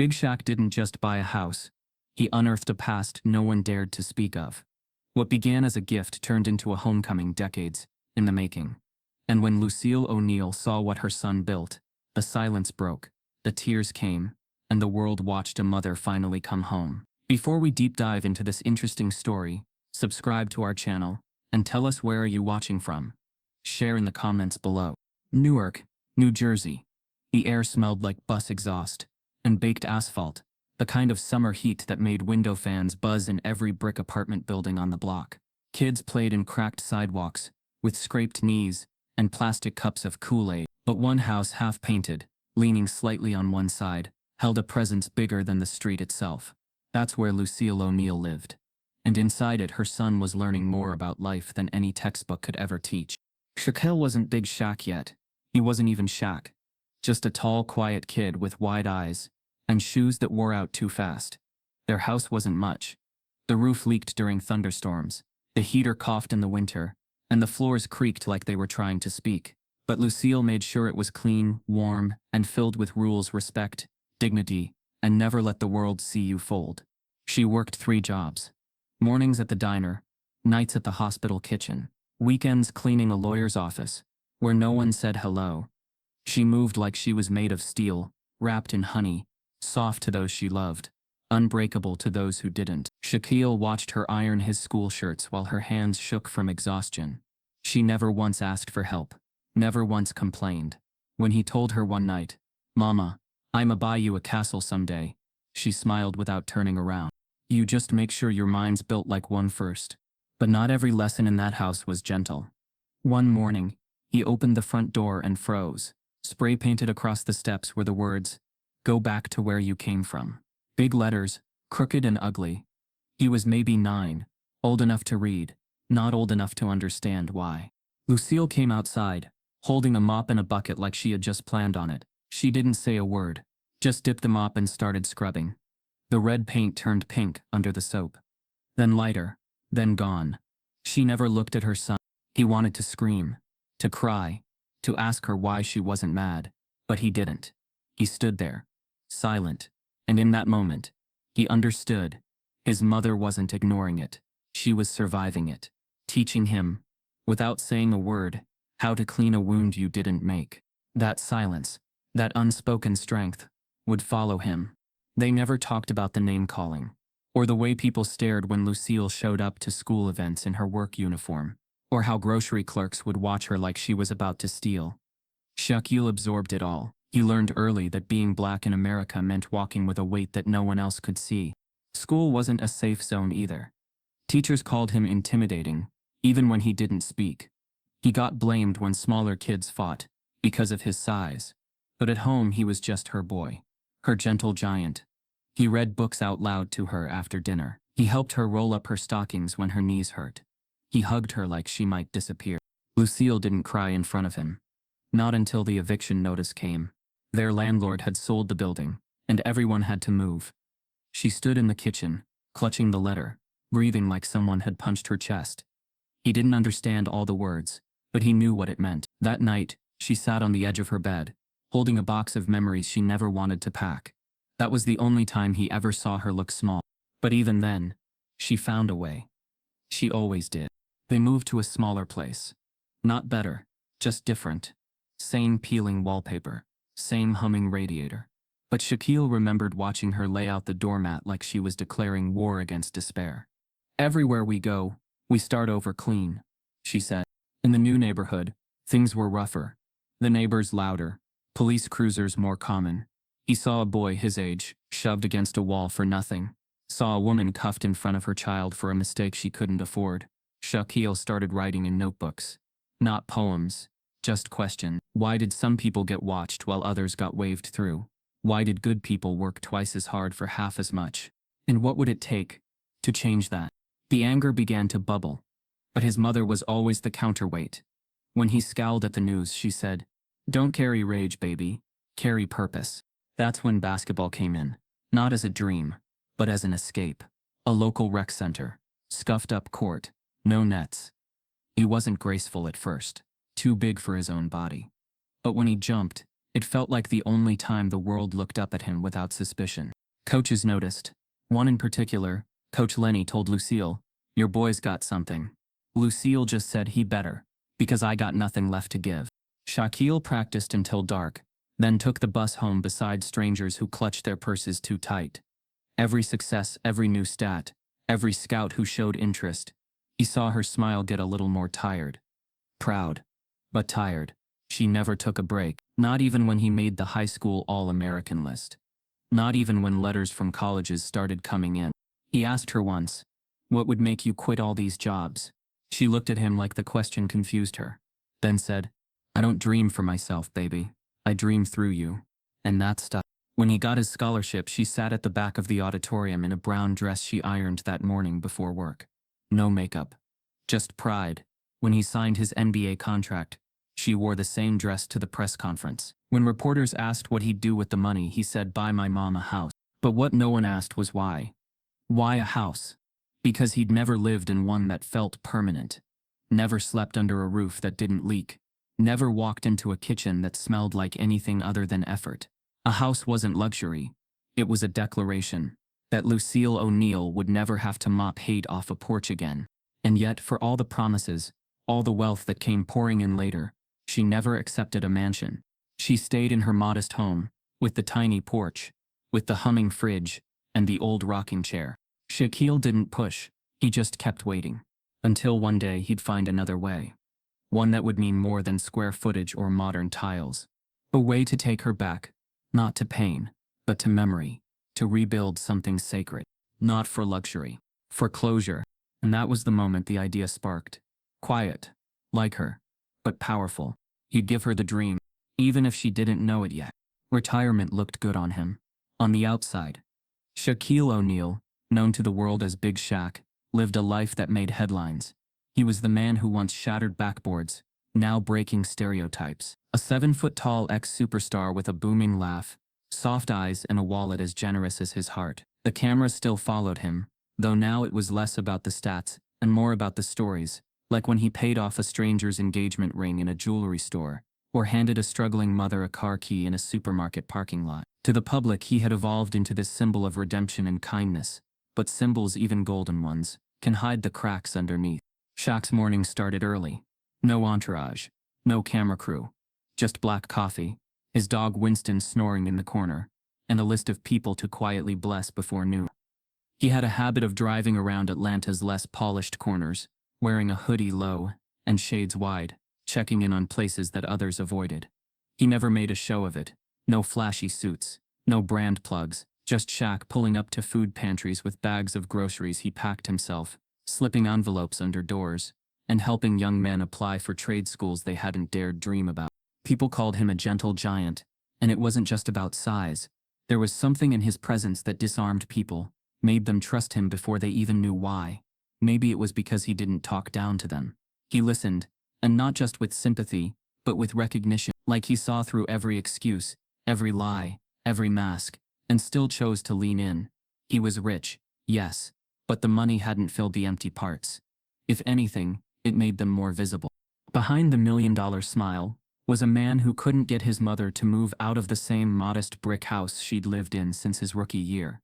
Big Shaq didn't just buy a house. He unearthed a past no one dared to speak of. What began as a gift turned into a homecoming decades in the making. And when Lucille O'Neill saw what her son built, the silence broke, the tears came, and the world watched a mother finally come home. Before we deep dive into this interesting story, subscribe to our channel, and tell us where are you watching from. Share in the comments below. Newark, New Jersey. The air smelled like bus exhaust and baked asphalt, the kind of summer heat that made window fans buzz in every brick apartment building on the block. Kids played in cracked sidewalks, with scraped knees and plastic cups of Kool-Aid. But one house, half-painted, leaning slightly on one side, held a presence bigger than the street itself. That's where Lucille O'Neill lived. And inside it, her son was learning more about life than any textbook could ever teach. Shaquille wasn't Big Shaq yet. He wasn't even Shaq. Just a tall, quiet kid with wide eyes and shoes that wore out too fast. Their house wasn't much. The roof leaked during thunderstorms, the heater coughed in the winter, and the floors creaked like they were trying to speak. But Lucille made sure it was clean, warm, and filled with rules, respect, dignity, and never let the world see you fold. She worked 3 jobs. Mornings at the diner, nights at the hospital kitchen, weekends cleaning a lawyer's office, where no one said hello. She moved like she was made of steel, wrapped in honey, soft to those she loved, unbreakable to those who didn't. Shaquille watched her iron his school shirts while her hands shook from exhaustion. She never once asked for help, never once complained. When he told her one night, "Mama, I'ma buy you a castle someday," she smiled without turning around. You just make sure your mind's built like one first. But not every lesson in that house was gentle. One morning, he opened the front door and froze. Spray painted across the steps were the words, "Go back to where you came from." Big letters, crooked and ugly. He was maybe 9, old enough to read, not old enough to understand why. Lucille came outside, holding a mop and a bucket like she had just planned on it. She didn't say a word, just dipped the mop and started scrubbing. The red paint turned pink under the soap. Then lighter, then gone. She never looked at her son. He wanted to scream, to cry, to ask her why she wasn't mad, but he didn't. He stood there, silent, and in that moment, he understood. His mother wasn't ignoring it. She was surviving it, teaching him, without saying a word, how to clean a wound you didn't make. That silence, that unspoken strength, would follow him. They never talked about the name-calling, or the way people stared when Lucille showed up to school events in her work uniform, or how grocery clerks would watch her like she was about to steal. Shaquille absorbed it all. He learned early that being black in America meant walking with a weight that no one else could see. School wasn't a safe zone either. Teachers called him intimidating, even when he didn't speak. He got blamed when smaller kids fought, because of his size. But at home he was just her boy, her gentle giant. He read books out loud to her after dinner. He helped her roll up her stockings when her knees hurt. He hugged her like she might disappear. Lucille didn't cry in front of him. Not until the eviction notice came. Their landlord had sold the building, and everyone had to move. She stood in the kitchen, clutching the letter, breathing like someone had punched her chest. He didn't understand all the words, but he knew what it meant. That night, she sat on the edge of her bed, holding a box of memories she never wanted to pack. That was the only time he ever saw her look small. But even then, she found a way. She always did. They moved to a smaller place. Not better, just different. Same peeling wallpaper, same humming radiator. But Shaquille remembered watching her lay out the doormat like she was declaring war against despair. "Everywhere we go, we start over clean," she said. In the new neighborhood, things were rougher. The neighbors louder, police cruisers more common. He saw a boy his age, shoved against a wall for nothing. Saw a woman cuffed in front of her child for a mistake she couldn't afford. Shaquille started writing in notebooks. Not poems, just questions. Why did some people get watched while others got waved through? Why did good people work twice as hard for half as much? And what would it take to change that? The anger began to bubble, but his mother was always the counterweight. When he scowled at the news, she said, "Don't carry rage, baby. Carry purpose." That's when basketball came in, not as a dream, but as an escape. A local rec center, scuffed up court, no nets. He wasn't graceful at first, too big for his own body. But when he jumped, It felt like the only time the world looked up at him without suspicion. Coaches noticed. One in particular, Coach Lenny told Lucille, "Your boy's got something." Lucille just said he better, because I got nothing left to give. Shaquille practiced until dark, then took the bus home beside strangers who clutched their purses too tight. Every success, every new stat, every scout who showed interest, he saw her smile get a little more tired. Proud, but tired. She never took a break, not even when he made the high school All-American list. Not even when letters from colleges started coming in. He asked her once, "What would make you quit all these jobs?" She looked at him like the question confused her, then said, "I don't dream for myself, baby. I dream through you." And that stuck. When he got his scholarship, she sat at the back of the auditorium in a brown dress she ironed that morning before work. No makeup. Just pride. When he signed his NBA contract, she wore the same dress to the press conference. When reporters asked what he'd do with the money, he said, "Buy my mom a house." But what no one asked was why. Why a house? Because he'd never lived in one that felt permanent. Never slept under a roof that didn't leak. Never walked into a kitchen that smelled like anything other than effort. A house wasn't luxury. It was a declaration that Lucille O'Neal would never have to mop hate off a porch again. And yet, for all the promises, all the wealth that came pouring in later, she never accepted a mansion. She stayed in her modest home, with the tiny porch, with the humming fridge, and the old rocking chair. Shaquille didn't push, he just kept waiting. Until one day he'd find another way. One that would mean more than square footage or modern tiles. A way to take her back, not to pain, but to memory, to rebuild something sacred. Not for luxury, for closure. And that was the moment the idea sparked. Quiet, like her, but powerful. He'd give her the dream, even if she didn't know it yet. Retirement looked good on him. On the outside, Shaquille O'Neal, known to the world as Big Shaq, lived a life that made headlines. He was the man who once shattered backboards, now breaking stereotypes. A 7-foot-tall ex-superstar with a booming laugh, soft eyes and a wallet as generous as his heart. The camera still followed him, though now it was less about the stats and more about the stories, like when he paid off a stranger's engagement ring in a jewelry store, or handed a struggling mother a car key in a supermarket parking lot. To the public, he had evolved into this symbol of redemption and kindness, but symbols, even golden ones, can hide the cracks underneath. Shaq's morning started early. No entourage, no camera crew, just black coffee, his dog Winston snoring in the corner, and a list of people to quietly bless before noon. He had a habit of driving around Atlanta's less polished corners, wearing a hoodie low and shades wide, checking in on places that others avoided. He never made a show of it. No flashy suits, no brand plugs, just Shaq pulling up to food pantries with bags of groceries he packed himself, slipping envelopes under doors, and helping young men apply for trade schools they hadn't dared dream about. People called him a gentle giant, and it wasn't just about size. There was something in his presence that disarmed people, made them trust him before they even knew why. Maybe it was because he didn't talk down to them. He listened, and not just with sympathy, but with recognition, like he saw through every excuse, every lie, every mask, and still chose to lean in. He was rich, yes, but the money hadn't filled the empty parts. If anything, it made them more visible. Behind the $1 million smile was a man who couldn't get his mother to move out of the same modest brick house she'd lived in since his rookie year.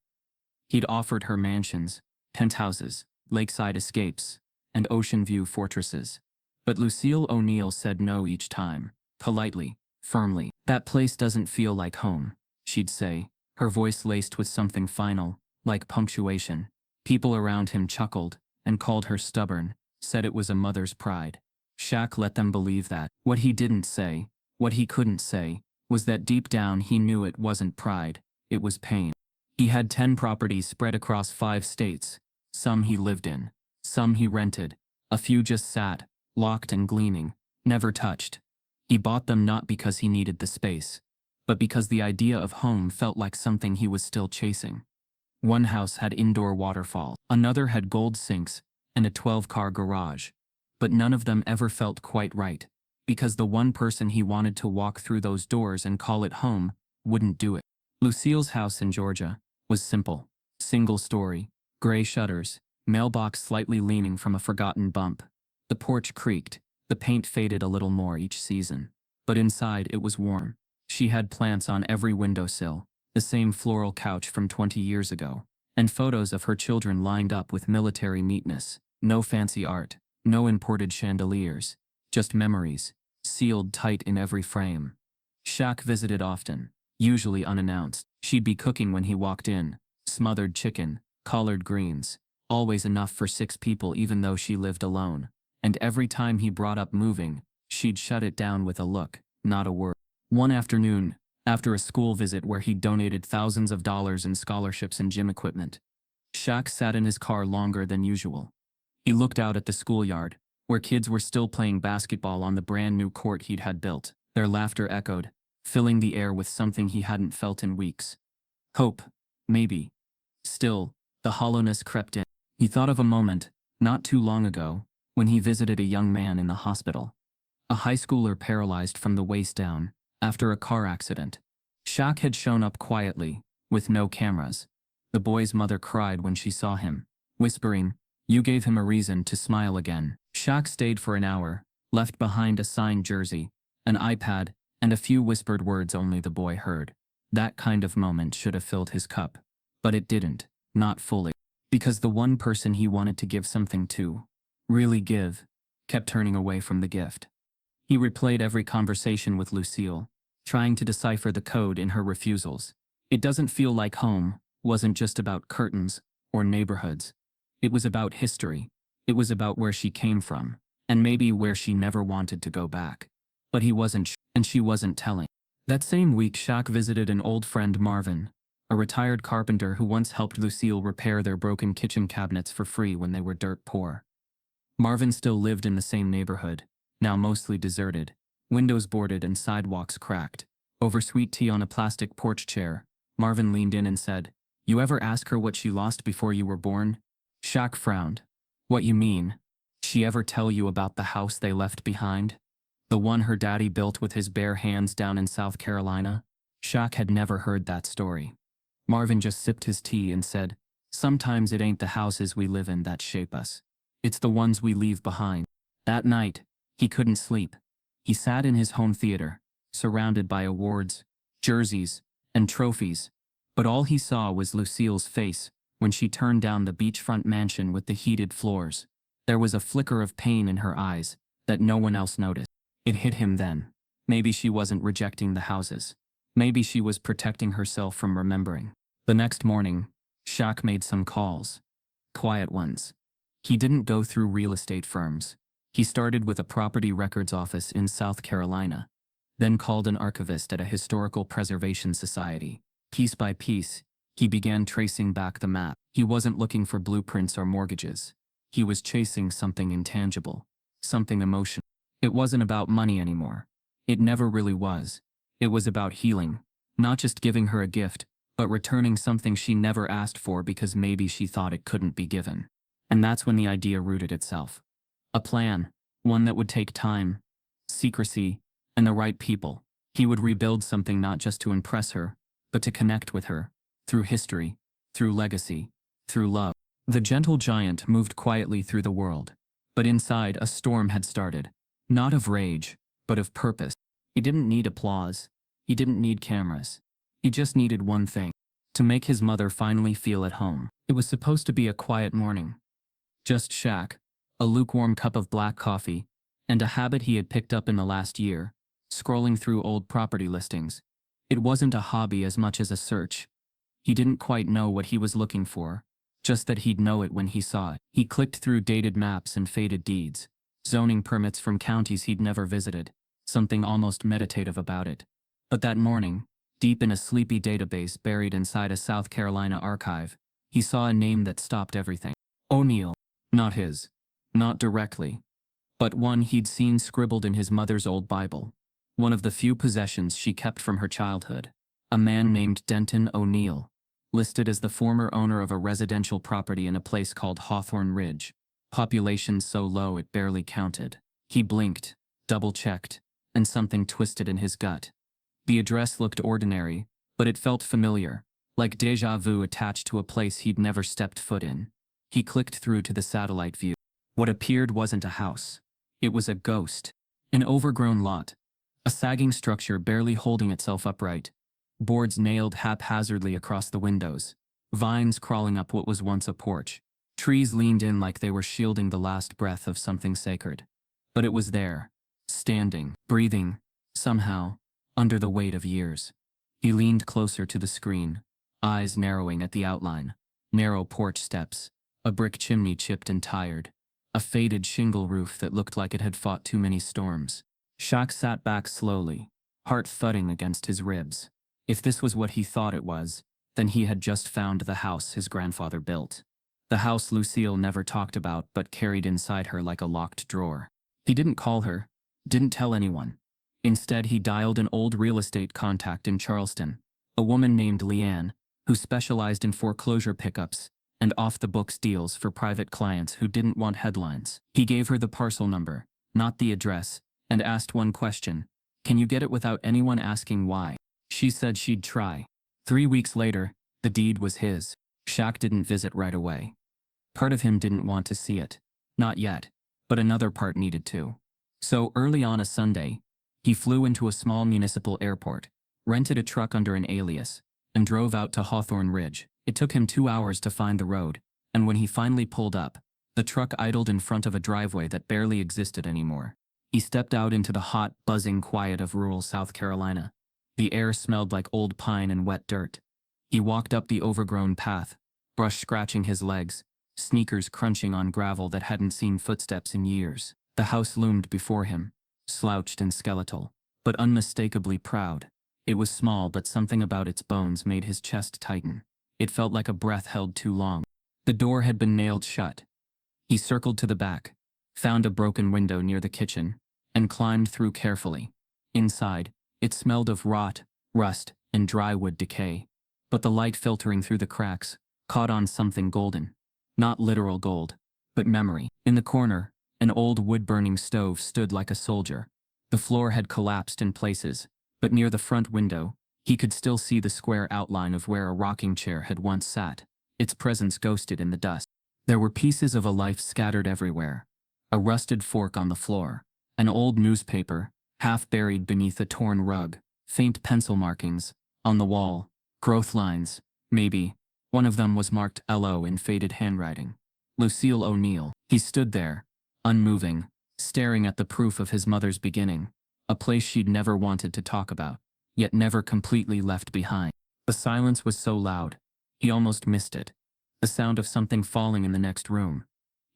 He'd offered her mansions, penthouses, lakeside escapes, and ocean view fortresses. But Lucille O'Neal said no each time, politely, firmly. "That place doesn't feel like home," she'd say, her voice laced with something final, like punctuation. People around him chuckled and called her stubborn, said it was a mother's pride. Shaq let them believe that. What he didn't say, what he couldn't say, was that deep down he knew it wasn't pride, it was pain. He had 10 properties spread across 5 states. Some he lived in, some he rented, a few just sat, locked and gleaming, never touched. He bought them not because he needed the space, but because the idea of home felt like something he was still chasing. One house had indoor waterfall, another had gold sinks, and a 12-car garage. But none of them ever felt quite right, because the one person he wanted to walk through those doors and call it home wouldn't do it. Lucille's house in Georgia was simple. Single story, gray shutters, mailbox slightly leaning from a forgotten bump. The porch creaked, the paint faded a little more each season. But inside it was warm. She had plants on every windowsill, the same floral couch from 20 years ago, and photos of her children lined up with military neatness. No fancy art, no imported chandeliers, just memories, sealed tight in every frame. Shaq visited often, usually unannounced. She'd be cooking when he walked in, smothered chicken, collard greens, always enough for 6 people even though she lived alone. And every time he brought up moving, she'd shut it down with a look, not a word. One afternoon, after a school visit where he'd donated thousands of dollars in scholarships and gym equipment, Shaq sat in his car longer than usual. He looked out at the schoolyard, where kids were still playing basketball on the brand new court he'd had built. Their laughter echoed, filling the air with something he hadn't felt in weeks. Hope, maybe. Still, the hollowness crept in. He thought of a moment, not too long ago, when he visited a young man in the hospital. A high schooler paralyzed from the waist down, after a car accident. Shaq had shown up quietly, with no cameras. The boy's mother cried when she saw him, whispering, "You gave him a reason to smile again." Shaq stayed for an hour, left behind a signed jersey, an iPad, and a few whispered words only the boy heard. That kind of moment should have filled his cup. But it didn't, not fully. Because the one person he wanted to give something to, really give, kept turning away from the gift. He replayed every conversation with Lucille, trying to decipher the code in her refusals. It doesn't feel like home wasn't just about curtains or neighborhoods. It was about history. It was about where she came from, and maybe where she never wanted to go back. But he wasn't and she wasn't telling. That same week, Shaq visited an old friend, Marvin, a retired carpenter who once helped Lucille repair their broken kitchen cabinets for free when they were dirt poor. Marvin still lived in the same neighborhood, now mostly deserted, windows boarded and sidewalks cracked. Over sweet tea on a plastic porch chair, Marvin leaned in and said, "You ever ask her what she lost before you were born?" Shaq frowned. "What you mean? She ever tell you about the house they left behind? The one her daddy built with his bare hands down in South Carolina?" Shaq had never heard that story. Marvin just sipped his tea and said, "Sometimes it ain't the houses we live in that shape us. It's the ones we leave behind." That night, he couldn't sleep. He sat in his home theater, surrounded by awards, jerseys, and trophies, but all he saw was Lucille's face when she turned down the beachfront mansion with the heated floors. There was a flicker of pain in her eyes that no one else noticed. It hit him then. Maybe she wasn't rejecting the houses. Maybe she was protecting herself from remembering. The next morning, Shaq made some calls. Quiet ones. He didn't go through real estate firms. He started with a property records office in South Carolina, then called an archivist at a historical preservation society. Piece by piece, he began tracing back the map. He wasn't looking for blueprints or mortgages. He was chasing something intangible, something emotional. It wasn't about money anymore. It never really was. It was about healing, not just giving her a gift, but returning something she never asked for because maybe she thought it couldn't be given. And that's when the idea rooted itself. A plan, one that would take time, secrecy, and the right people. He would rebuild something not just to impress her, but to connect with her, through history, through legacy, through love. The gentle giant moved quietly through the world, but inside a storm had started, not of rage, but of purpose. He didn't need applause. He didn't need cameras. He just needed one thing, to make his mother finally feel at home. It was supposed to be a quiet morning. Just Shaq, a lukewarm cup of black coffee, and a habit he had picked up in the last year, scrolling through old property listings. It wasn't a hobby as much as a search. He didn't quite know what he was looking for, just that he'd know it when he saw it. He clicked through dated maps and faded deeds, zoning permits from counties he'd never visited, something almost meditative about it. But that morning, deep in a sleepy database buried inside a South Carolina archive, he saw a name that stopped everything. O'Neill. Not his. Not directly. But one he'd seen scribbled in his mother's old Bible. One of the few possessions she kept from her childhood. A man named Denton O'Neill, listed as the former owner of a residential property in a place called Hawthorne Ridge. Population so low it barely counted. He blinked, double-checked, and something twisted in his gut. The address looked ordinary, but it felt familiar, like déjà vu attached to a place he'd never stepped foot in. He clicked through to the satellite view. What appeared wasn't a house. It was a ghost. An overgrown lot. A sagging structure barely holding itself upright. Boards nailed haphazardly across the windows. Vines crawling up what was once a porch. Trees leaned in like they were shielding the last breath of something sacred. But it was there, standing, breathing, somehow, under the weight of years. He leaned closer to the screen, eyes narrowing at the outline. Narrow porch steps, a brick chimney chipped and tired, a faded shingle roof that looked like it had fought too many storms. Shaq sat back slowly, heart thudding against his ribs. If this was what he thought it was, then he had just found the house his grandfather built. The house Lucille never talked about but carried inside her like a locked drawer. He didn't call her, didn't tell anyone. Instead, he dialed an old real estate contact in Charleston, a woman named Leanne, who specialized in foreclosure pickups and off-the-books deals for private clients who didn't want headlines. He gave her the parcel number, not the address, and asked one question: "Can you get it without anyone asking why?" She said she'd try. 3 weeks later, the deed was his. Shaq didn't visit right away. Part of him didn't want to see it. Not yet. But another part needed to. So early on a Sunday, he flew into a small municipal airport, rented a truck under an alias, and drove out to Hawthorne Ridge. It took him 2 hours to find the road, and when he finally pulled up, the truck idled in front of a driveway that barely existed anymore. He stepped out into the hot, buzzing quiet of rural South Carolina. The air smelled like old pine and wet dirt. He walked up the overgrown path, brush scratching his legs, sneakers crunching on gravel that hadn't seen footsteps in years. The house loomed before him, slouched and skeletal, but unmistakably proud. It was small, but something about its bones made his chest tighten. It felt like a breath held too long. The door had been nailed shut. He circled to the back, found a broken window near the kitchen, and climbed through carefully. Inside, it smelled of rot, rust, and dry wood decay. But the light filtering through the cracks caught on something golden. Not literal gold, but memory. In the corner, an old wood-burning stove stood like a soldier. The floor had collapsed in places, but near the front window, he could still see the square outline of where a rocking chair had once sat, its presence ghosted in the dust. There were pieces of a life scattered everywhere. A rusted fork on the floor, an old newspaper, half buried beneath a torn rug, faint pencil markings on the wall, growth lines, maybe. One of them was marked LO in faded handwriting. Lucille O'Neill. He stood there, unmoving, staring at the proof of his mother's beginning, a place she'd never wanted to talk about, yet never completely left behind. The silence was so loud, he almost missed it. The sound of something falling in the next room.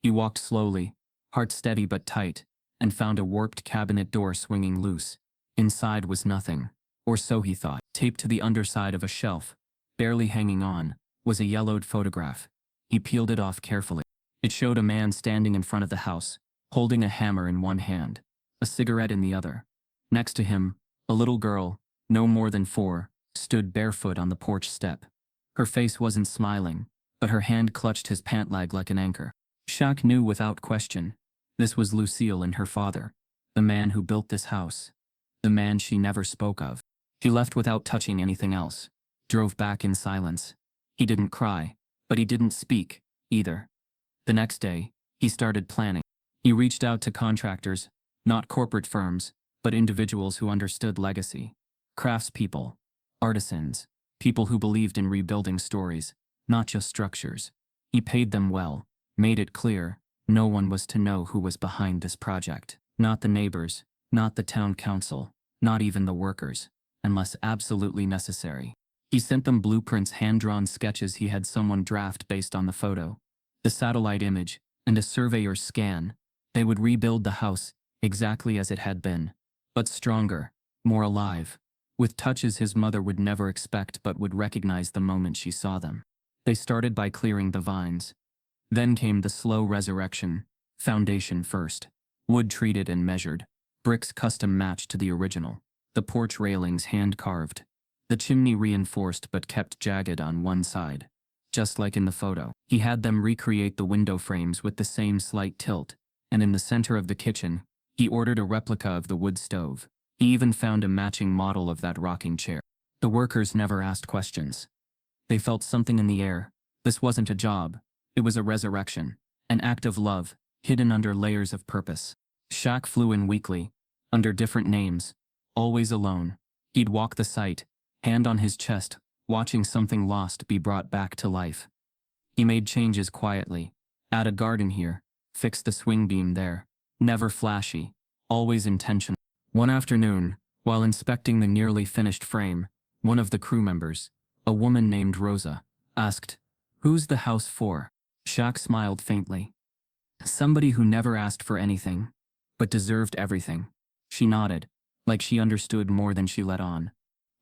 He walked slowly, heart steady but tight, and found a warped cabinet door swinging loose. Inside was nothing, or so he thought. Taped to the underside of a shelf, barely hanging on, was a yellowed photograph. He peeled it off carefully. It showed a man standing in front of the house, holding a hammer in one hand, a cigarette in the other. Next to him, a little girl, no more than 4, stood barefoot on the porch step. Her face wasn't smiling, but her hand clutched his pant leg like an anchor. Shaq knew without question. This was Lucille and her father, the man who built this house, the man she never spoke of. He left without touching anything else, drove back in silence. He didn't cry, but he didn't speak, either. The next day, he started planning. He reached out to contractors, not corporate firms, but individuals who understood legacy. Craftspeople, artisans, people who believed in rebuilding stories, not just structures. He paid them well, made it clear, no one was to know who was behind this project. Not the neighbors, not the town council, not even the workers, unless absolutely necessary. He sent them blueprints, hand-drawn sketches he had someone draft based on the photo, the satellite image, and a surveyor's scan. They would rebuild the house exactly as it had been, but stronger, more alive, with touches his mother would never expect but would recognize the moment she saw them. They started by clearing the vines. Then came the slow resurrection, foundation first, wood treated and measured, bricks custom matched to the original, the porch railings hand-carved, the chimney reinforced but kept jagged on one side. Just like in the photo, he had them recreate the window frames with the same slight tilt, and in the center of the kitchen, he ordered a replica of the wood stove. He even found a matching model of that rocking chair. The workers never asked questions. They felt something in the air. This wasn't a job. It was a resurrection, an act of love, hidden under layers of purpose. Shaq flew in weekly, under different names, always alone. He'd walk the site, hand on his chest, watching something lost be brought back to life. He made changes quietly. Add a garden here, fix the swing beam there. Never flashy, always intentional. One afternoon, while inspecting the nearly finished frame, one of the crew members, a woman named Rosa, asked, "Who's the house for?" Shaq smiled faintly. "Somebody who never asked for anything, but deserved everything." She nodded, like she understood more than she let on.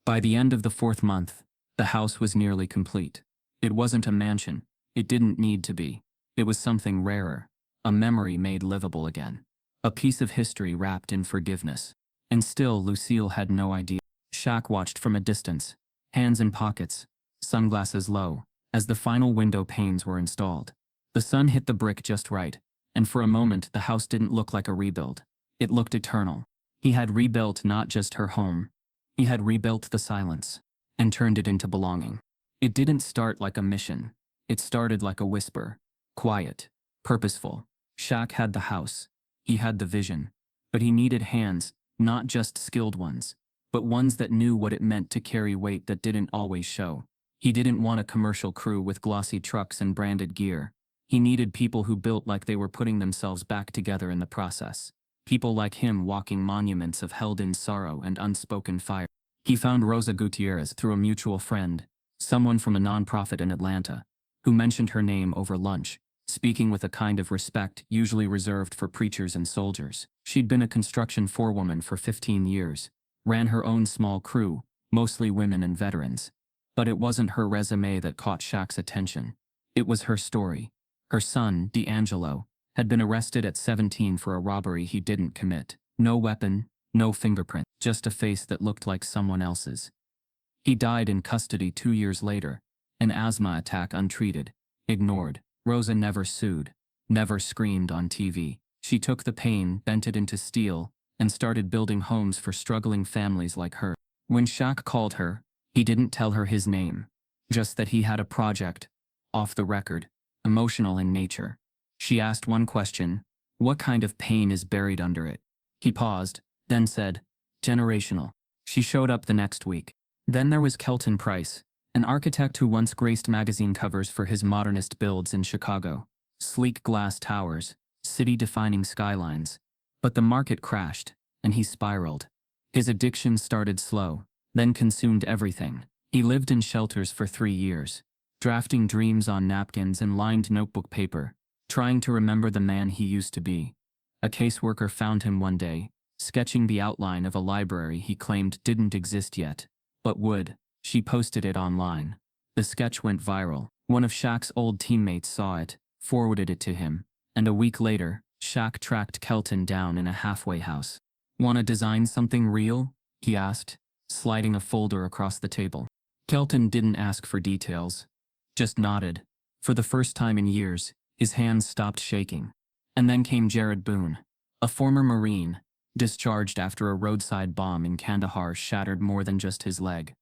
By the end of the 4th month, the house was nearly complete. It wasn't a mansion. It didn't need to be. It was something rarer, a memory made livable again. A piece of history wrapped in forgiveness. And still Lucille had no idea. Shaq watched from a distance, hands in pockets, sunglasses low, as the final window panes were installed. The sun hit the brick just right, and for a moment the house didn't look like a rebuild. It looked eternal. He had rebuilt not just her home. He had rebuilt the silence, and turned it into belonging. It didn't start like a mission. It started like a whisper. Quiet, purposeful. Shaq had the house. He had the vision. But he needed hands, not just skilled ones, but ones that knew what it meant to carry weight that didn't always show. He didn't want a commercial crew with glossy trucks and branded gear. He needed people who built like they were putting themselves back together in the process. People like him walking monuments of held-in sorrow and unspoken fire. He found Rosa Gutierrez through a mutual friend, someone from a nonprofit in Atlanta, who mentioned her name over lunch, speaking with a kind of respect usually reserved for preachers and soldiers. She'd been a construction forewoman for 15 years, ran her own small crew, mostly women and veterans. But it wasn't her resume that caught Shaq's attention. It was her story. Her son, D'Angelo, had been arrested at 17 for a robbery he didn't commit. No weapon, no fingerprint, just a face that looked like someone else's. He died in custody 2 years later, an asthma attack untreated, ignored. Rosa never sued, never screamed on TV. She took the pain, bent it into steel, and started building homes for struggling families like her. When Shaq called her, he didn't tell her his name, just that he had a project, off the record, emotional in nature. She asked one question: what kind of pain is buried under it? He paused, then said, generational. She showed up the next week. Then there was Kelton Price, an architect who once graced magazine covers for his modernist builds in Chicago. Sleek glass towers, city-defining skylines. But the market crashed, and he spiraled. His addiction started slow, then consumed everything. He lived in shelters for 3 years, drafting dreams on napkins and lined notebook paper, trying to remember the man he used to be. A caseworker found him one day, sketching the outline of a library he claimed didn't exist yet, but would. She posted it online. The sketch went viral. One of Shaq's old teammates saw it, forwarded it to him, and a week later, Shaq tracked Kelton down in a halfway house. "Want to design something real?" he asked, sliding a folder across the table. Kelton didn't ask for details, just nodded. For the first time in years, his hands stopped shaking. And then came Jared Boone, a former Marine, discharged after a roadside bomb in Kandahar shattered more than just his leg.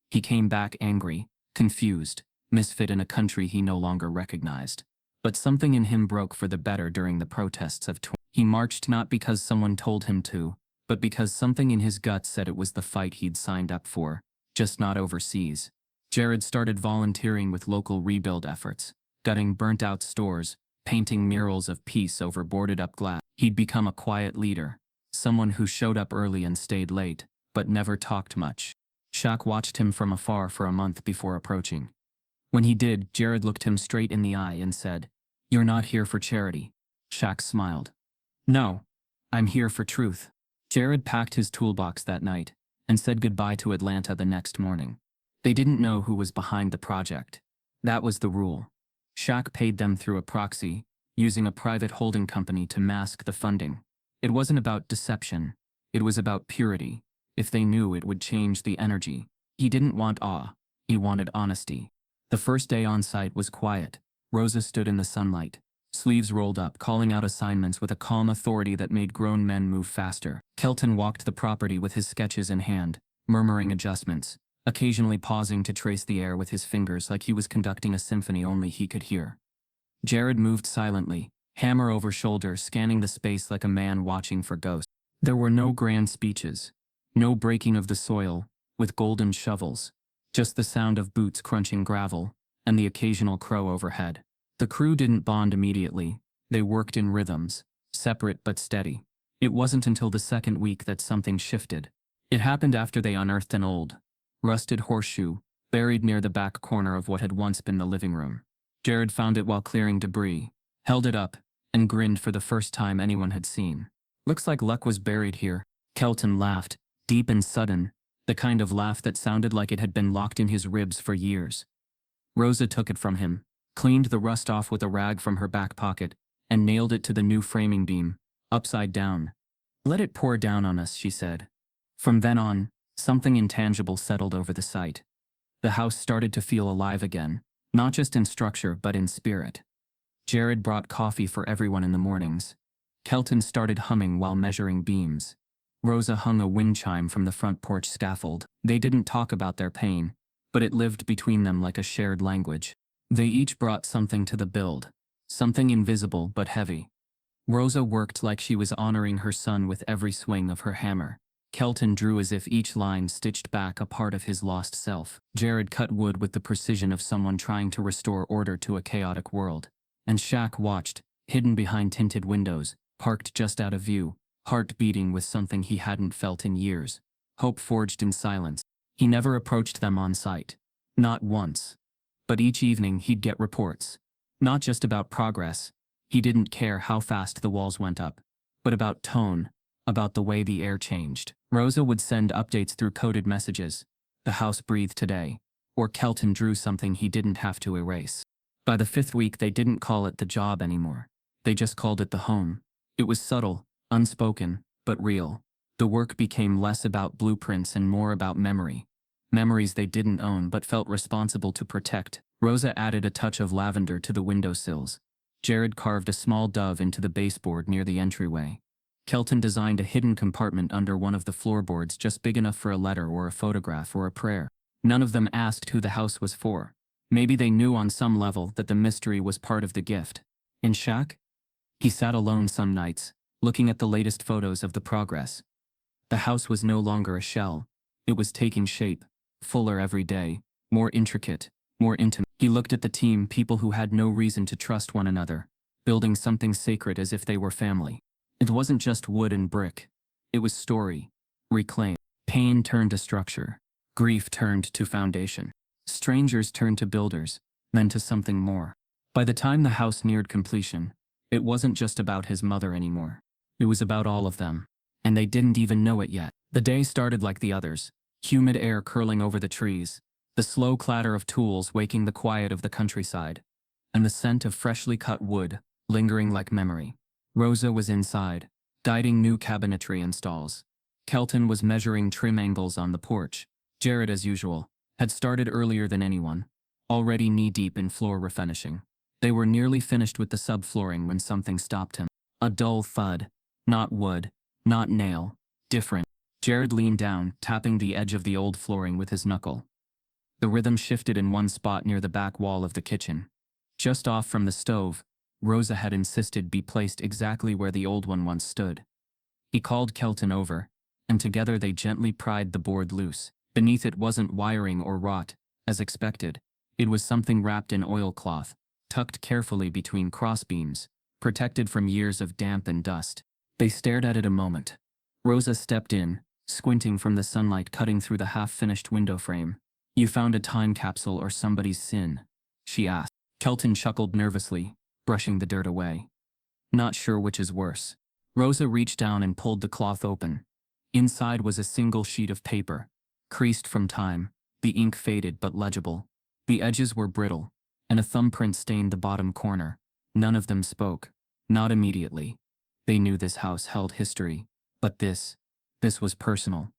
He came back angry, confused, misfit in a country he no longer recognized. But something in him broke for the better during the protests of 20. He marched not because someone told him to, but because something in his gut said it was the fight he'd signed up for, just not overseas. Jared started volunteering with local rebuild efforts, gutting burnt-out stores, painting murals of peace over boarded-up glass. He'd become a quiet leader, someone who showed up early and stayed late, but never talked much. Shaq watched him from afar for a month before approaching. When he did, Jared looked him straight in the eye and said, "You're not here for charity." Shaq smiled. "No, I'm here for truth." Jared packed his toolbox that night and said goodbye to Atlanta the next morning. They didn't know who was behind the project. That was the rule. Shaq paid them through a proxy, using a private holding company to mask the funding. It wasn't about deception. It was about purity. If they knew, it would change the energy. He didn't want awe. He wanted honesty. The first day on site was quiet. Rosa stood in the sunlight, sleeves rolled up, calling out assignments with a calm authority that made grown men move faster. Kelton walked the property with his sketches in hand, murmuring adjustments, occasionally pausing to trace the air with his fingers like he was conducting a symphony only he could hear. Jared moved silently, hammer over shoulder, scanning the space like a man watching for ghosts. There were no grand speeches, No breaking of the soil, with golden shovels. Just the sound of boots crunching gravel, and the occasional crow overhead. The crew didn't bond immediately. They worked in rhythms, separate but steady. It wasn't until the second week that something shifted. It happened after they unearthed an old, rusted horseshoe, buried near the back corner of what had once been the living room. Jared found it while clearing debris, held it up, and grinned for the first time anyone had seen. "Looks like luck was buried here." Kelton laughed, deep and sudden, the kind of laugh that sounded like it had been locked in his ribs for years. Rosa took it from him, cleaned the rust off with a rag from her back pocket, and nailed it to the new framing beam, upside down. "Let it pour down on us," she said. From then on, something intangible settled over the site. The house started to feel alive again, not just in structure but in spirit. Jared brought coffee for everyone in the mornings. Kelton started humming while measuring beams. Rosa hung a wind chime from the front porch scaffold. They didn't talk about their pain, but it lived between them like a shared language. They each brought something to the build, something invisible but heavy. Rosa worked like she was honoring her son with every swing of her hammer. Kelton drew as if each line stitched back a part of his lost self. Jared cut wood with the precision of someone trying to restore order to a chaotic world. And Shaq watched, hidden behind tinted windows, parked just out of view, heart beating with something he hadn't felt in years. Hope forged in silence. He never approached them on site. Not once. But each evening he'd get reports. Not just about progress. He didn't care how fast the walls went up. But about tone. About the way the air changed. Rosa would send updates through coded messages. "The house breathed today." Or Kelton drew something he didn't have to erase. By the 5th week they didn't call it the job anymore. They just called it the home. It was subtle, unspoken, but real. The work became less about blueprints and more about memory. Memories they didn't own but felt responsible to protect. Rosa added a touch of lavender to the windowsills. Jared carved a small dove into the baseboard near the entryway. Kelton designed a hidden compartment under one of the floorboards just big enough for a letter or a photograph or a prayer. None of them asked who the house was for. Maybe they knew on some level that the mystery was part of the gift. In Shaq? He sat alone some nights, looking at the latest photos of the progress. The house was no longer a shell. It was taking shape, fuller every day, more intricate, more intimate. He looked at the team, people who had no reason to trust one another, building something sacred as if they were family. It wasn't just wood and brick. It was story, reclaimed. Pain turned to structure. Grief turned to foundation. Strangers turned to builders, then to something more. By the time the house neared completion, it wasn't just about his mother anymore. It was about all of them. And they didn't even know it yet. The day started like the others. Humid air curling over the trees. The slow clatter of tools waking the quiet of the countryside. And the scent of freshly cut wood, lingering like memory. Rosa was inside, guiding new cabinetry installs. Kelton was measuring trim angles on the porch. Jared, as usual, had started earlier than anyone, already knee-deep in floor refinishing. They were nearly finished with the subflooring when something stopped him. A dull thud. Not wood, not nail, different. Jared leaned down, tapping the edge of the old flooring with his knuckle. The rhythm shifted in one spot near the back wall of the kitchen. Just off from the stove, Rosa had insisted be placed exactly where the old one once stood. He called Kelton over, and together they gently pried the board loose. Beneath it wasn't wiring or wrought, as expected. It was something wrapped in oilcloth, tucked carefully between crossbeams, protected from years of damp and dust. They stared at it a moment. Rosa stepped in, squinting from the sunlight cutting through the half-finished window frame. "You found a time capsule or somebody's sin?" she asked. Kelton chuckled nervously, brushing the dirt away. "Not sure which is worse." Rosa reached down and pulled the cloth open. Inside was a single sheet of paper, creased from time, the ink faded but legible. The edges were brittle, and a thumbprint stained the bottom corner. None of them spoke, not immediately. They knew this house held history, but this was personal.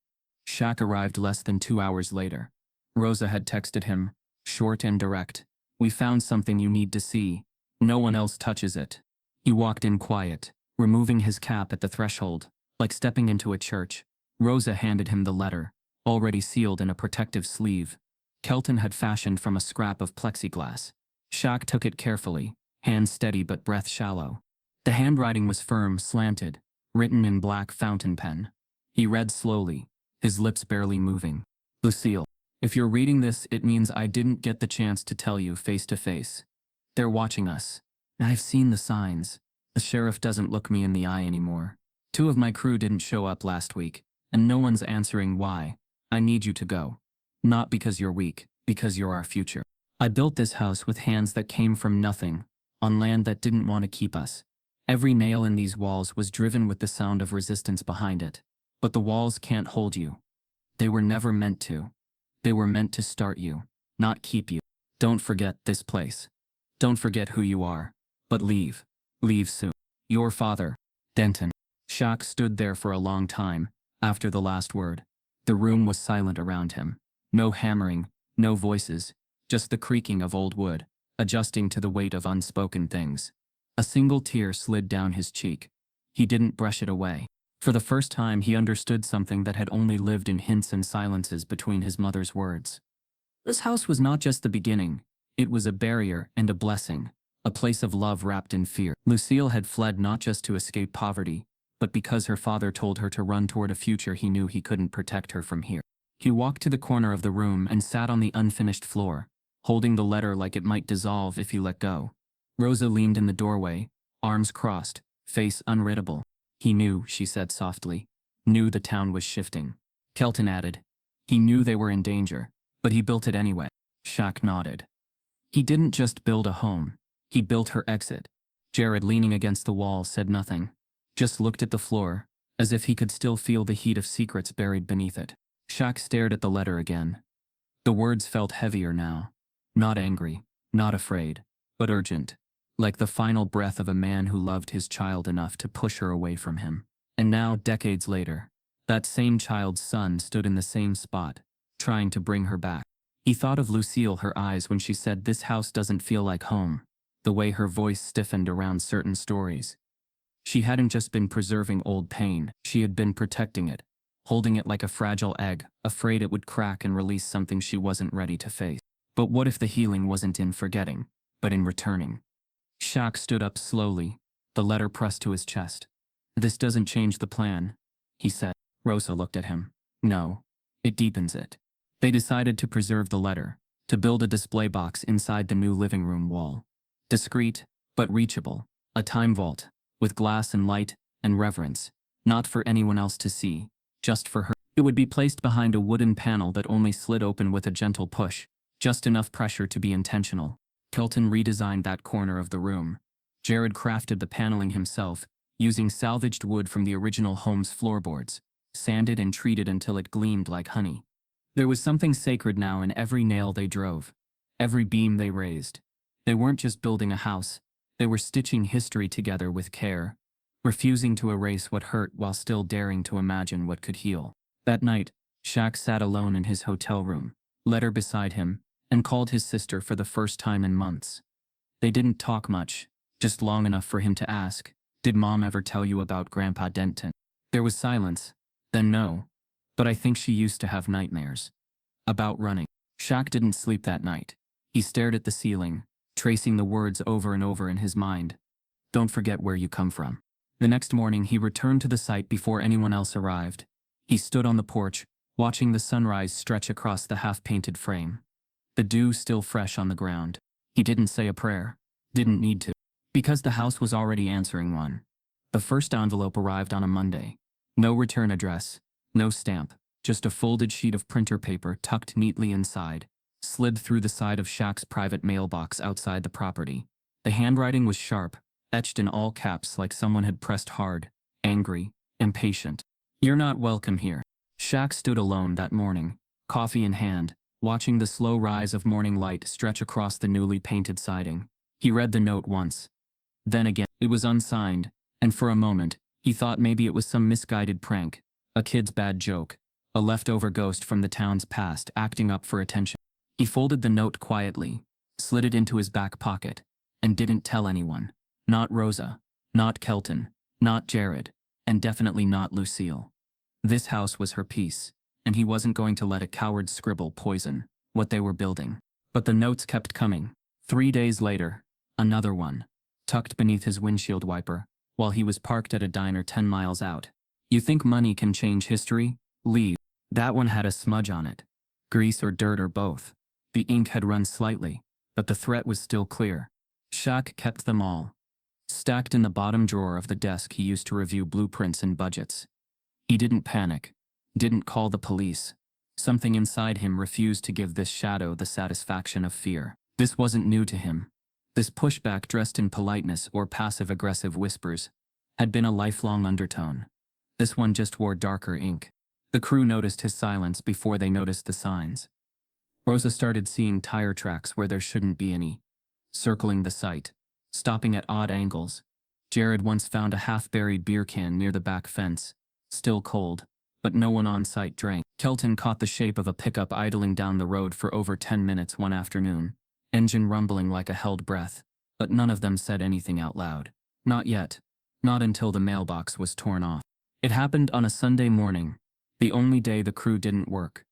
Shaq arrived less than 2 hours later. Rosa had texted him, short and direct. "We found something you need to see. No one else touches it." He walked in quiet, removing his cap at the threshold, like stepping into a church. Rosa handed him the letter, already sealed in a protective sleeve. Kelton had fashioned from a scrap of plexiglass. Shaq took it carefully, hand steady but breath shallow. The handwriting was firm, slanted, written in black fountain pen. He read slowly, his lips barely moving. Lucille, if you're reading this, it means I didn't get the chance to tell you face to face. They're watching us. I've seen the signs. The sheriff doesn't look me in the eye anymore. 2 of my crew didn't show up last week, and no one's answering why. I need you to go. Not because you're weak, because you're our future. I built this house with hands that came from nothing, on land that didn't want to keep us. Every nail in these walls was driven with the sound of resistance behind it. But the walls can't hold you. They were never meant to. They were meant to start you, not keep you. Don't forget this place. Don't forget who you are. But leave. Leave soon. Your father, Denton. Shaq stood there for a long time, after the last word. The room was silent around him. No hammering, no voices, just the creaking of old wood, adjusting to the weight of unspoken things. A single tear slid down his cheek. He didn't brush it away. For the first time he understood something that had only lived in hints and silences between his mother's words. This house was not just the beginning. It was a barrier and a blessing, a place of love wrapped in fear. Lucille had fled not just to escape poverty, but because her father told her to run toward a future he knew he couldn't protect her from here. He walked to the corner of the room and sat on the unfinished floor, holding the letter like it might dissolve if he let go. Rosa leaned in the doorway, arms crossed, face unreadable. He knew, she said softly, knew the town was shifting. Kelton added, he knew they were in danger, but he built it anyway. Shaq nodded. He didn't just build a home, he built her exit. Jared, leaning against the wall, said nothing, just looked at the floor, as if he could still feel the heat of secrets buried beneath it. Shaq stared at the letter again. The words felt heavier now. Not angry, not afraid, but urgent, like the final breath of a man who loved his child enough to push her away from him. And now, decades later, that same child's son stood in the same spot, trying to bring her back. He thought of Lucille, her eyes when she said, "This house doesn't feel like home," the way her voice stiffened around certain stories. She hadn't just been preserving old pain, she had been protecting it, holding it like a fragile egg, afraid it would crack and release something she wasn't ready to face. But what if the healing wasn't in forgetting, but in returning? Shaq stood up slowly, the letter pressed to his chest. "This doesn't change the plan," he said. Rosa looked at him. "No, it deepens it." They decided to preserve the letter, to build a display box inside the new living room wall. Discreet, but reachable, a time vault, with glass and light and reverence, not for anyone else to see, just for her. It would be placed behind a wooden panel that only slid open with a gentle push, just enough pressure to be intentional. Kelton redesigned that corner of the room. Jared crafted the paneling himself, using salvaged wood from the original home's floorboards, sanded and treated until it gleamed like honey. There was something sacred now in every nail they drove, every beam they raised. They weren't just building a house, they were stitching history together with care, refusing to erase what hurt while still daring to imagine what could heal. That night, Shaq sat alone in his hotel room, letter beside him, and called his sister for the first time in months. They didn't talk much, just long enough for him to ask, "Did Mom ever tell you about Grandpa Denton?" There was silence, then no. "But I think she used to have nightmares about running." Shaq didn't sleep that night. He stared at the ceiling, tracing the words over and over in his mind. "Don't forget where you come from." The next morning he returned to the site before anyone else arrived. He stood on the porch, watching the sunrise stretch across the half-painted frame. The dew still fresh on the ground. He didn't say a prayer. Didn't need to. Because the house was already answering one. The first envelope arrived on a Monday. No return address. No stamp, just a folded sheet of printer paper tucked neatly inside, slid through the side of Shaq's private mailbox outside the property. The handwriting was sharp, etched in all caps like someone had pressed hard, angry, impatient. "You're not welcome here." Shaq stood alone that morning, coffee in hand, watching the slow rise of morning light stretch across the newly painted siding. He read the note once. Then again, it was unsigned, and for a moment, he thought maybe it was some misguided prank. A kid's bad joke, a leftover ghost from the town's past acting up for attention. He folded the note quietly, slid it into his back pocket, and didn't tell anyone. Not Rosa, not Kelton, not Jared, and definitely not Lucille. This house was her peace, and he wasn't going to let a coward's scribble poison what they were building. But the notes kept coming. 3 days later, another one, tucked beneath his windshield wiper, while he was parked at a diner 10 miles out. "You think money can change history? Leave." That one had a smudge on it. Grease or dirt or both. The ink had run slightly, but the threat was still clear. Shaq kept them all, stacked in the bottom drawer of the desk he used to review blueprints and budgets. He didn't panic, didn't call the police. Something inside him refused to give this shadow the satisfaction of fear. This wasn't new to him. This pushback dressed in politeness or passive-aggressive whispers had been a lifelong undertone. This one just wore darker ink. The crew noticed his silence before they noticed the signs. Rosa started seeing tire tracks where there shouldn't be any, circling the site, stopping at odd angles. Jared once found a half-buried beer can near the back fence, still cold, but no one on site drank. Kelton caught the shape of a pickup idling down the road for over 10 minutes one afternoon, engine rumbling like a held breath, but none of them said anything out loud. Not yet. Not until the mailbox was torn off. It happened on a Sunday morning, the only day the crew didn't work.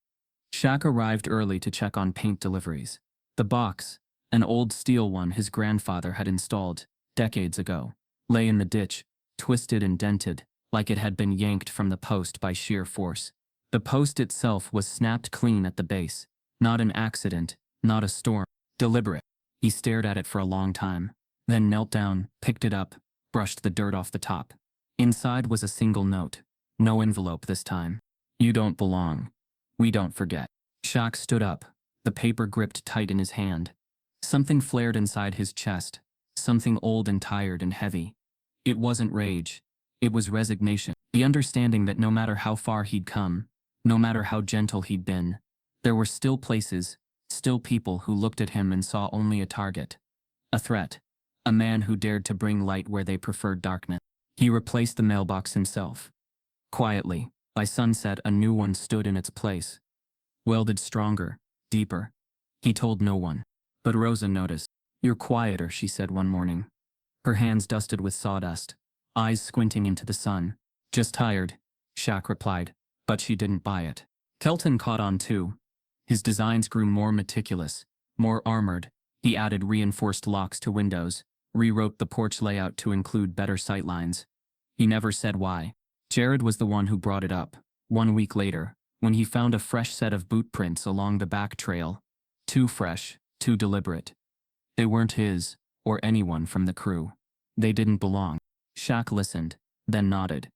Shaq arrived early to check on paint deliveries. The box, an old steel one his grandfather had installed decades ago, lay in the ditch, twisted and dented, like it had been yanked from the post by sheer force. The post itself was snapped clean at the base. Not an accident, not a storm. Deliberate. He stared at it for a long time, then knelt down, picked it up, brushed the dirt off the top. Inside was a single note. No envelope this time. You don't belong. We don't forget. Shaq stood up, the paper gripped tight in his hand. Something flared inside his chest, something old and tired and heavy. It wasn't rage. It was resignation. The understanding that no matter how far he'd come, no matter how gentle he'd been, there were still places, still people who looked at him and saw only a target. A threat. A man who dared to bring light where they preferred darkness. He replaced the mailbox himself. Quietly, by sunset a new one stood in its place. Welded stronger, deeper. He told no one. But Rosa noticed. You're quieter, she said one morning. Her hands dusted with sawdust, eyes squinting into the sun. Just tired, Shaq replied, but she didn't buy it. Kelton caught on too. His designs grew more meticulous, more armored. He added reinforced locks to windows, rewrote the porch layout to include better sightlines. He never said why. Jared was the one who brought it up, 1 week later, when he found a fresh set of boot prints along the back trail. Too fresh, too deliberate. They weren't his, or anyone from the crew. They didn't belong. Shaq listened, then nodded.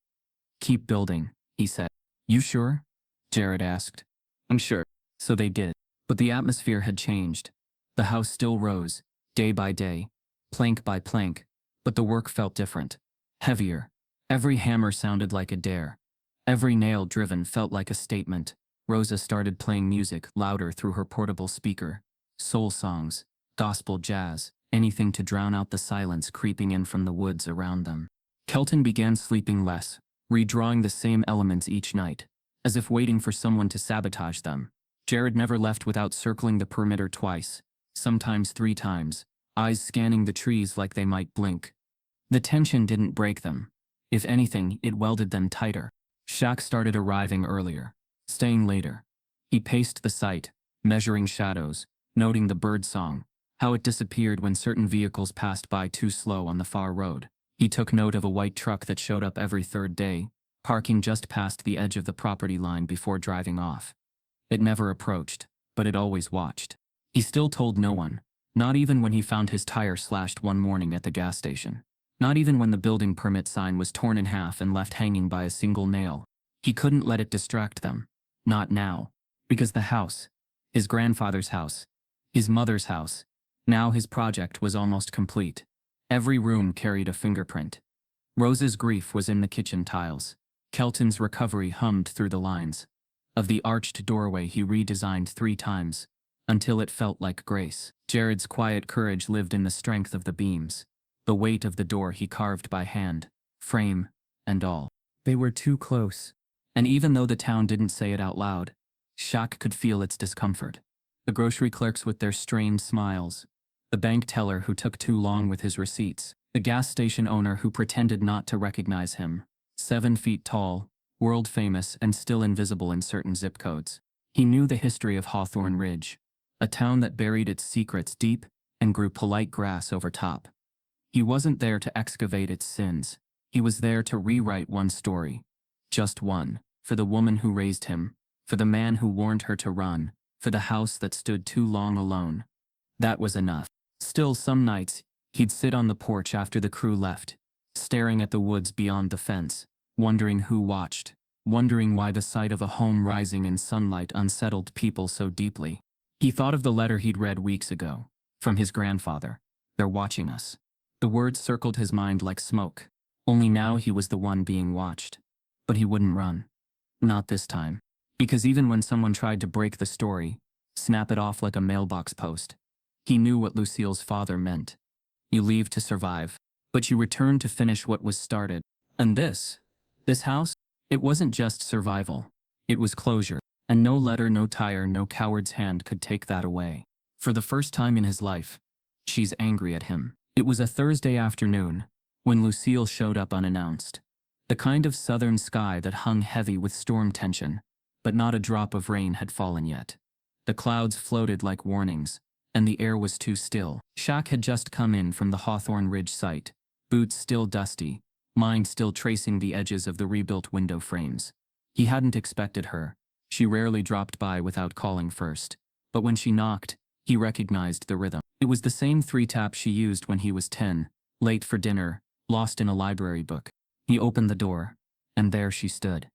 Keep building, he said. You sure? Jared asked. I'm sure. So they did. But the atmosphere had changed. The house still rose, day by day, plank by plank, but the work felt different. Heavier. Every hammer sounded like a dare. Every nail driven felt like a statement. Rosa started playing music louder through her portable speaker. Soul songs, gospel jazz, anything to drown out the silence creeping in from the woods around them. Kelton began sleeping less, redrawing the same elements each night, as if waiting for someone to sabotage them. Jared never left without circling the perimeter twice, sometimes 3 times, eyes scanning the trees like they might blink. The tension didn't break them. If anything, it welded them tighter. Shaq started arriving earlier, staying later. He paced the site, measuring shadows, noting the bird song, how it disappeared when certain vehicles passed by too slow on the far road. He took note of a white truck that showed up every 3rd day, parking just past the edge of the property line before driving off. It never approached, but it always watched. He still told no one, not even when he found his tire slashed one morning at the gas station. Not even when the building permit sign was torn in half and left hanging by a single nail. He couldn't let it distract them. Not now. Because the house, his grandfather's house, his mother's house, now his project was almost complete. Every room carried a fingerprint. Rose's grief was in the kitchen tiles. Kelton's recovery hummed through the lines. Of the arched doorway he redesigned 3 times, until it felt like grace. Jared's quiet courage lived in the strength of the beams. The weight of the door he carved by hand, frame, and all. They were too close. And even though the town didn't say it out loud, Shaq could feel its discomfort. The grocery clerks with their strained smiles, the bank teller who took too long with his receipts, the gas station owner who pretended not to recognize him, 7 feet tall, world famous and still invisible in certain zip codes. He knew the history of Hawthorne Ridge, a town that buried its secrets deep and grew polite grass over top. He wasn't there to excavate its sins. He was there to rewrite one story. Just one. For the woman who raised him. for the man who warned her to run, for the house that stood too long alone. That was enough. Still, some nights, he'd sit on the porch after the crew left, staring at the woods beyond the fence, wondering who watched, wondering why the sight of a home rising in sunlight unsettled people so deeply. He thought of the letter he'd read weeks ago, from his grandfather. "They're watching us." The words circled his mind like smoke. Only now he was the one being watched. But he wouldn't run. Not this time. Because even when someone tried to break the story, snap it off like a mailbox post, he knew what Lucille's father meant. You leave to survive, but you return to finish what was started. And this house, it wasn't just survival. It was closure. And no letter, no tire, no coward's hand could take that away. For the first time in his life, she's angry at him. It was a Thursday afternoon, when Lucille showed up unannounced. The kind of southern sky that hung heavy with storm tension, but not a drop of rain had fallen yet. The clouds floated like warnings, and the air was too still. Shaq had just come in from the Hawthorne Ridge site, boots still dusty, mind still tracing the edges of the rebuilt window frames. He hadn't expected her. She rarely dropped by without calling first, but when she knocked, he recognized the rhythm. It was the same 3-tap she used when he was 10, late for dinner, lost in a library book. He opened the door, and there she stood.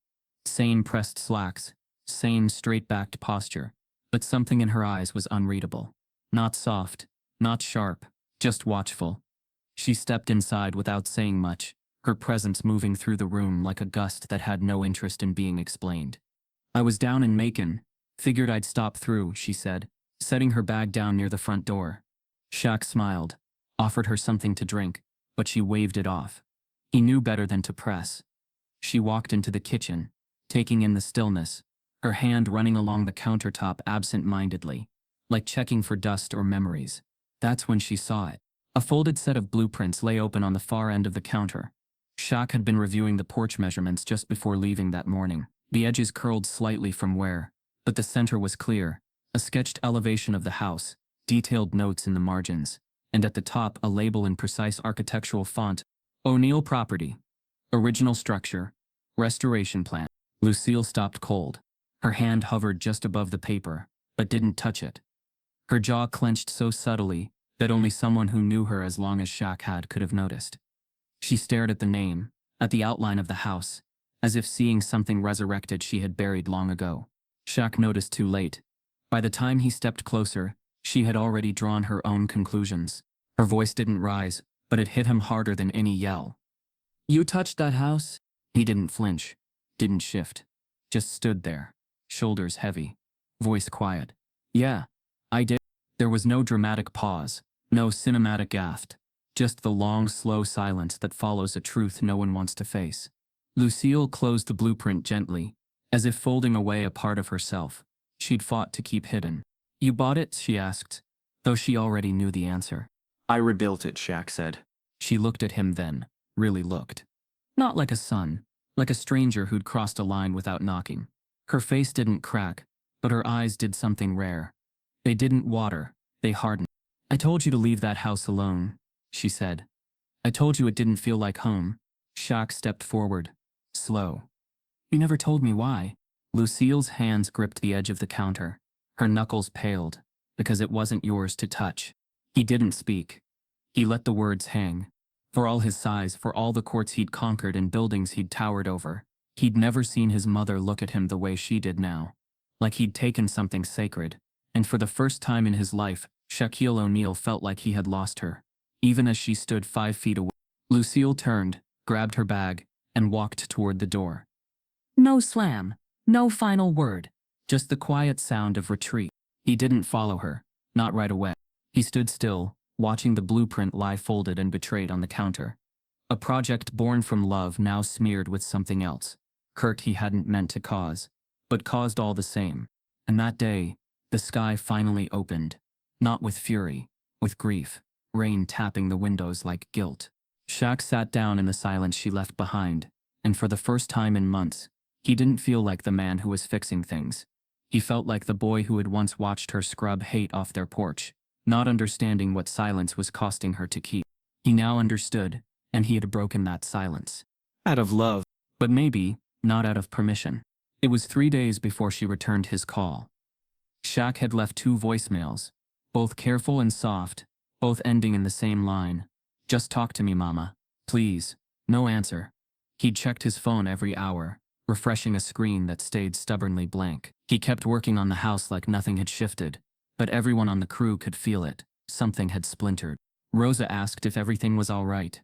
Same pressed slacks, same straight-backed posture, but something in her eyes was unreadable. Not soft, not sharp, just watchful. She stepped inside without saying much, her presence moving through the room like a gust that had no interest in being explained. "I was down in Macon. Figured I'd stop through," she said, setting her bag down near the front door. Shaq smiled, offered her something to drink, but she waved it off. He knew better than to press. She walked into the kitchen, taking in the stillness, her hand running along the countertop absent-mindedly, like checking for dust or memories. That's when she saw it. A folded set of blueprints lay open on the far end of the counter. Shaq had been reviewing the porch measurements just before leaving that morning. The edges curled slightly from where, but the center was clear, a sketched elevation of the house, detailed notes in the margins, and at the top a label in precise architectural font: O'Neill Property. Original structure. Restoration plan. Lucille stopped cold. Her hand hovered just above the paper, but didn't touch it. Her jaw clenched so subtly that only someone who knew her as long as Shaq had could have noticed. She stared at the name, at the outline of the house, as if seeing something resurrected she had buried long ago. Shaq noticed too late. By the time he stepped closer, she had already drawn her own conclusions. Her voice didn't rise, but it hit him harder than any yell. "You touched that house?" He didn't flinch, didn't shift, just stood there, shoulders heavy, voice quiet. "Yeah, I did." There was no dramatic pause, no cinematic aft, just the long, slow silence that follows a truth no one wants to face. Lucille closed the blueprint gently, as if folding away a part of herself she'd fought to keep hidden. "You bought it?" she asked, though she already knew the answer. "I rebuilt it," Shaq said. She looked at him then, really looked. Not like a son, like a stranger who'd crossed a line without knocking. Her face didn't crack, but her eyes did something rare. They didn't water, they hardened. "I told you to leave that house alone," she said. "I told you it didn't feel like home." Shaq stepped forward, slow. "You never told me why." Lucille's hands gripped the edge of the counter. Her knuckles paled, "Because it wasn't yours to touch." He didn't speak. He let the words hang. For all his size, for all the courts he'd conquered and buildings he'd towered over, he'd never seen his mother look at him the way she did now. Like he'd taken something sacred. And for the first time in his life, Shaquille O'Neal felt like he had lost her. Even as she stood 5 feet away, Lucille turned, grabbed her bag, and walked toward the door. No slam, no final word, just the quiet sound of retreat. He didn't follow her, not right away. He stood still, watching the blueprint lie folded and betrayed on the counter. A project born from love now smeared with something else. Hurt he hadn't meant to cause, but caused all the same. And that day, the sky finally opened. Not with fury, with grief, rain tapping the windows like guilt. Shaq sat down in the silence she left behind, and for the first time in months, he didn't feel like the man who was fixing things. He felt like the boy who had once watched her scrub hate off their porch, not understanding what silence was costing her to keep. He now understood, and he had broken that silence. Out of love, but maybe not out of permission. It was 3 days before she returned his call. Shaq had left 2 voicemails, both careful and soft, both ending in the same line. Just talk to me, mama. Please. No answer. He'd checked his phone every hour, refreshing a screen that stayed stubbornly blank. He kept working on the house like nothing had shifted, but everyone on the crew could feel it. Something had splintered. Rosa asked if everything was all right.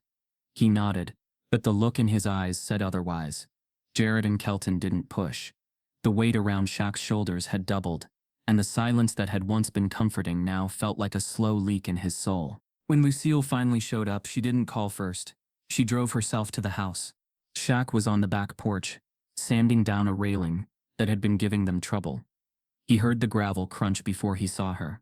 He nodded, but the look in his eyes said otherwise. Jared and Kelton didn't push. The weight around Shaq's shoulders had doubled, and the silence that had once been comforting now felt like a slow leak in his soul. When Lucille finally showed up, she didn't call first. She drove herself to the house. Shaq was on the back porch, sanding down a railing that had been giving them trouble. He heard the gravel crunch before he saw her.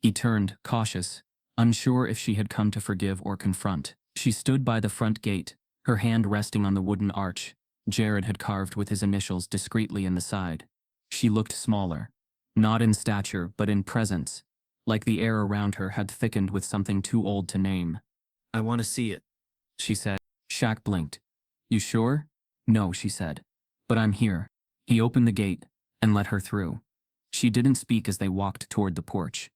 He turned, cautious, unsure if she had come to forgive or confront. She stood by the front gate, her hand resting on the wooden arch Jared had carved with his initials discreetly in the side. She looked smaller, not in stature but in presence, like the air around her had thickened with something too old to name. "I want to see it," she said. Shaq blinked. "You sure?" "No," she said. "But I'm here." He opened the gate and let her through. She didn't speak as they walked toward the porch.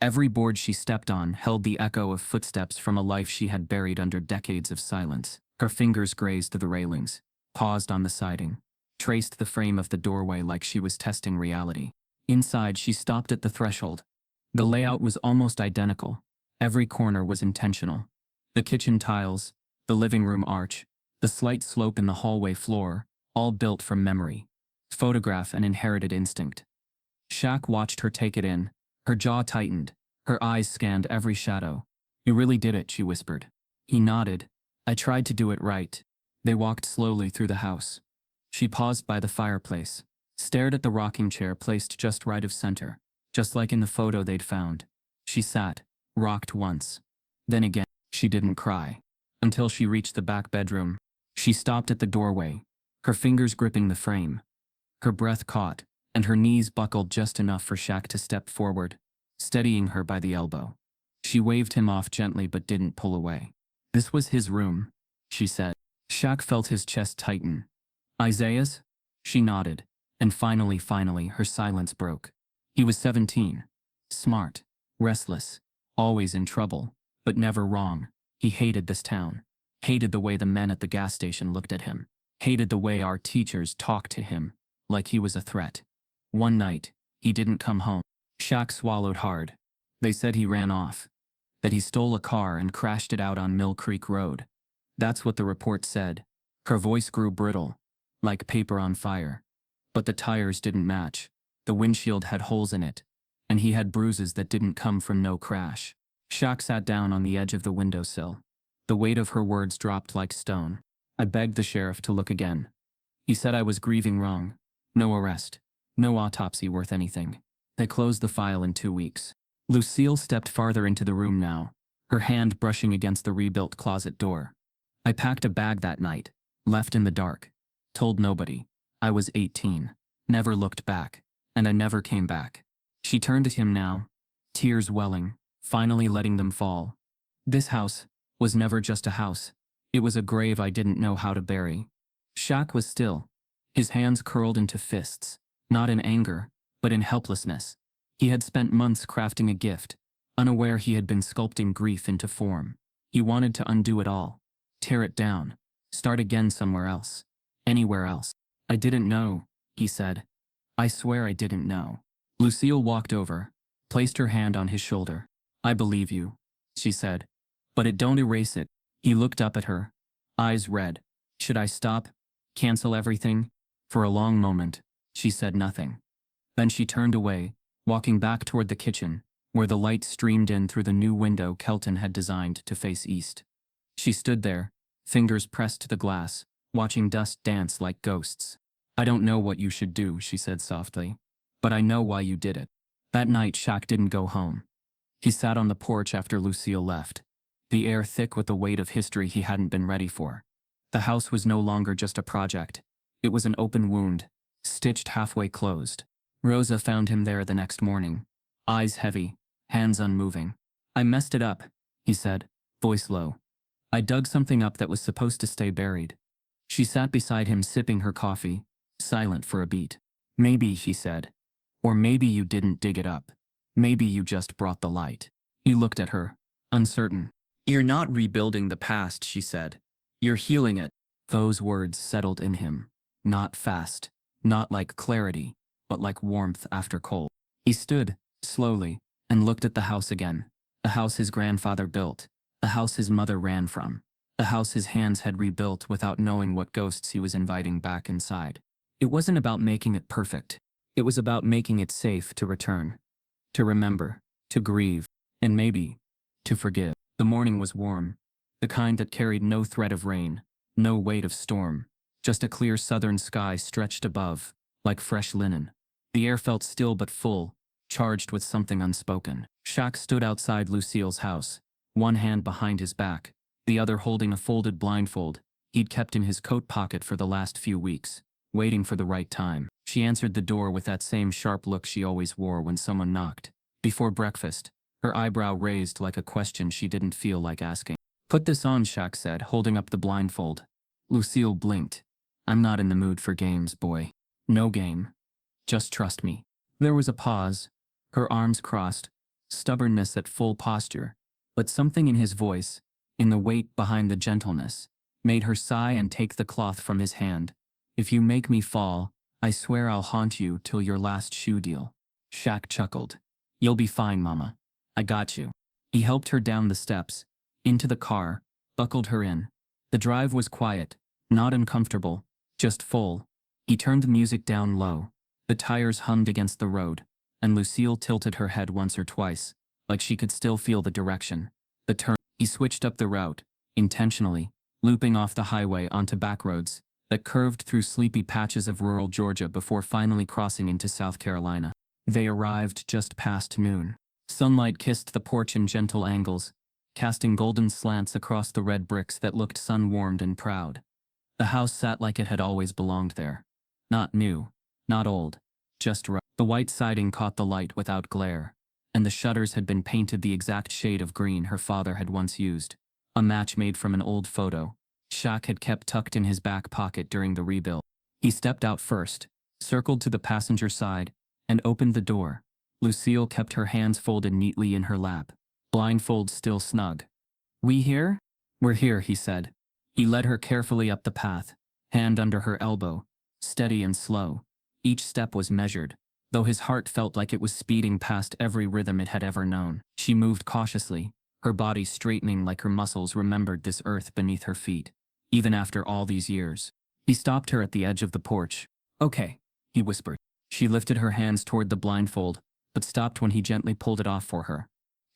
Every board she stepped on held the echo of footsteps from a life she had buried under decades of silence. Her fingers grazed the railings, paused on the siding, traced the frame of the doorway like she was testing reality. Inside, she stopped at the threshold. The layout was almost identical. Every corner was intentional. The kitchen tiles, the living room arch, the slight slope in the hallway floor, all built from memory, photograph and inherited instinct. Shaq watched her take it in. Her jaw tightened. Her eyes scanned every shadow. "You really did it," she whispered. He nodded. "I tried to do it right." They walked slowly through the house. She paused by the fireplace, stared at the rocking chair placed just right of center, just like in the photo they'd found. She sat, rocked once. Then again, she didn't cry. Until she reached the back bedroom. She stopped at the doorway, her fingers gripping the frame. Her breath caught, and her knees buckled just enough for Shaq to step forward, steadying her by the elbow. She waved him off gently but didn't pull away. "This was his room," she said. Shaq felt his chest tighten. "Isaiah's?" She nodded, and finally, her silence broke. He was 17. Smart, restless, always in trouble, but never wrong. He hated this town. Hated the way the men at the gas station looked at him. Hated the way our teachers talked to him, like he was a threat. One night, he didn't come home. Shaq swallowed hard. They said he ran off. That he stole a car and crashed it out on Mill Creek Road. That's what the report said. Her voice grew brittle, like paper on fire. But the tires didn't match. The windshield had holes in it, and he had bruises that didn't come from no crash. Shaq sat down on the edge of the windowsill. The weight of her words dropped like stone. "I begged the sheriff to look again. He said I was grieving wrong. No arrest. No autopsy worth anything. They closed the file in 2 weeks." Lucille stepped farther into the room now, her hand brushing against the rebuilt closet door. "I packed a bag that night, left in the dark. Told nobody. I was 18. Never looked back. And I never came back." She turned at him now, tears welling, finally letting them fall. "This house was never just a house. It was a grave I didn't know how to bury." Shaq was still, his hands curled into fists, not in anger, but in helplessness. He had spent months crafting a gift, unaware he had been sculpting grief into form. He wanted to undo it all, tear it down, start again somewhere else, anywhere else. "I didn't know," he said. "I swear I didn't know." Lucille walked over, placed her hand on his shoulder. "I believe you," she said. "But it don't erase it." He looked up at her, eyes red. "Should I stop? Cancel everything?" For a long moment, she said nothing. Then she turned away, walking back toward the kitchen, where the light streamed in through the new window Kelton had designed to face east. She stood there, fingers pressed to the glass, watching dust dance like ghosts. "I don't know what you should do," she said softly, "but I know why you did it." That night, Shaq didn't go home. He sat on the porch after Lucille left, the air thick with the weight of history he hadn't been ready for. The house was no longer just a project. It was an open wound, stitched halfway closed. Rosa found him there the next morning, eyes heavy, hands unmoving. "I messed it up," he said, voice low. "I dug something up that was supposed to stay buried." She sat beside him sipping her coffee, silent for a beat. Maybe, he said. Or maybe you didn't dig it up. Maybe you just brought the light. He looked at her, uncertain. You're not rebuilding the past, she said. You're healing it. Those words settled in him. Not fast. Not like clarity, but like warmth after cold. He stood, slowly, and looked at the house again. The house his grandfather built. The house his mother ran from. The house his hands had rebuilt without knowing what ghosts he was inviting back inside. It wasn't about making it perfect. It was about making it safe to return. To remember. To grieve. And maybe, to forgive. The morning was warm. The kind that carried no threat of rain. No weight of storm. Just a clear southern sky stretched above, like fresh linen. The air felt still but full, charged with something unspoken. Shaq stood outside Lucille's house, one hand behind his back, the other holding a folded blindfold he'd kept in his coat pocket for the last few weeks, waiting for the right time. She answered the door with that same sharp look she always wore when someone knocked. Before breakfast, her eyebrow raised like a question she didn't feel like asking. Put this on, Shaq said, holding up the blindfold. Lucille blinked. I'm not in the mood for games, boy. No game. Just trust me. There was a pause, her arms crossed, stubbornness at full posture, but something in his voice, in the weight behind the gentleness, made her sigh and take the cloth from his hand. If you make me fall, I swear I'll haunt you till your last shoe deal. Shaq chuckled. You'll be fine, Mama. I got you. He helped her down the steps, into the car, buckled her in. The drive was quiet, not uncomfortable, just full. He turned the music down low. The tires hummed against the road, and Lucille tilted her head once or twice, like she could still feel the direction. The turn. He switched up the route, intentionally, looping off the highway onto back roads that curved through sleepy patches of rural Georgia before finally crossing into South Carolina. They arrived just past noon. Sunlight kissed the porch in gentle angles, casting golden slants across the red bricks that looked sun-warmed and proud. The house sat like it had always belonged there. Not new, not old, just right. The white siding caught the light without glare, and the shutters had been painted the exact shade of green her father had once used, a match made from an old photo Shaq had kept tucked in his back pocket during the rebuild. He stepped out first, circled to the passenger side, and opened the door. Lucille kept her hands folded neatly in her lap, blindfold still snug. We here? We're here, he said. He led her carefully up the path, hand under her elbow, steady and slow. Each step was measured, though his heart felt like it was speeding past every rhythm it had ever known. She moved cautiously, her body straightening like her muscles remembered this earth beneath her feet, even after all these years. He stopped her at the edge of the porch. Okay, he whispered. She lifted her hands toward the blindfold, but stopped when he gently pulled it off for her.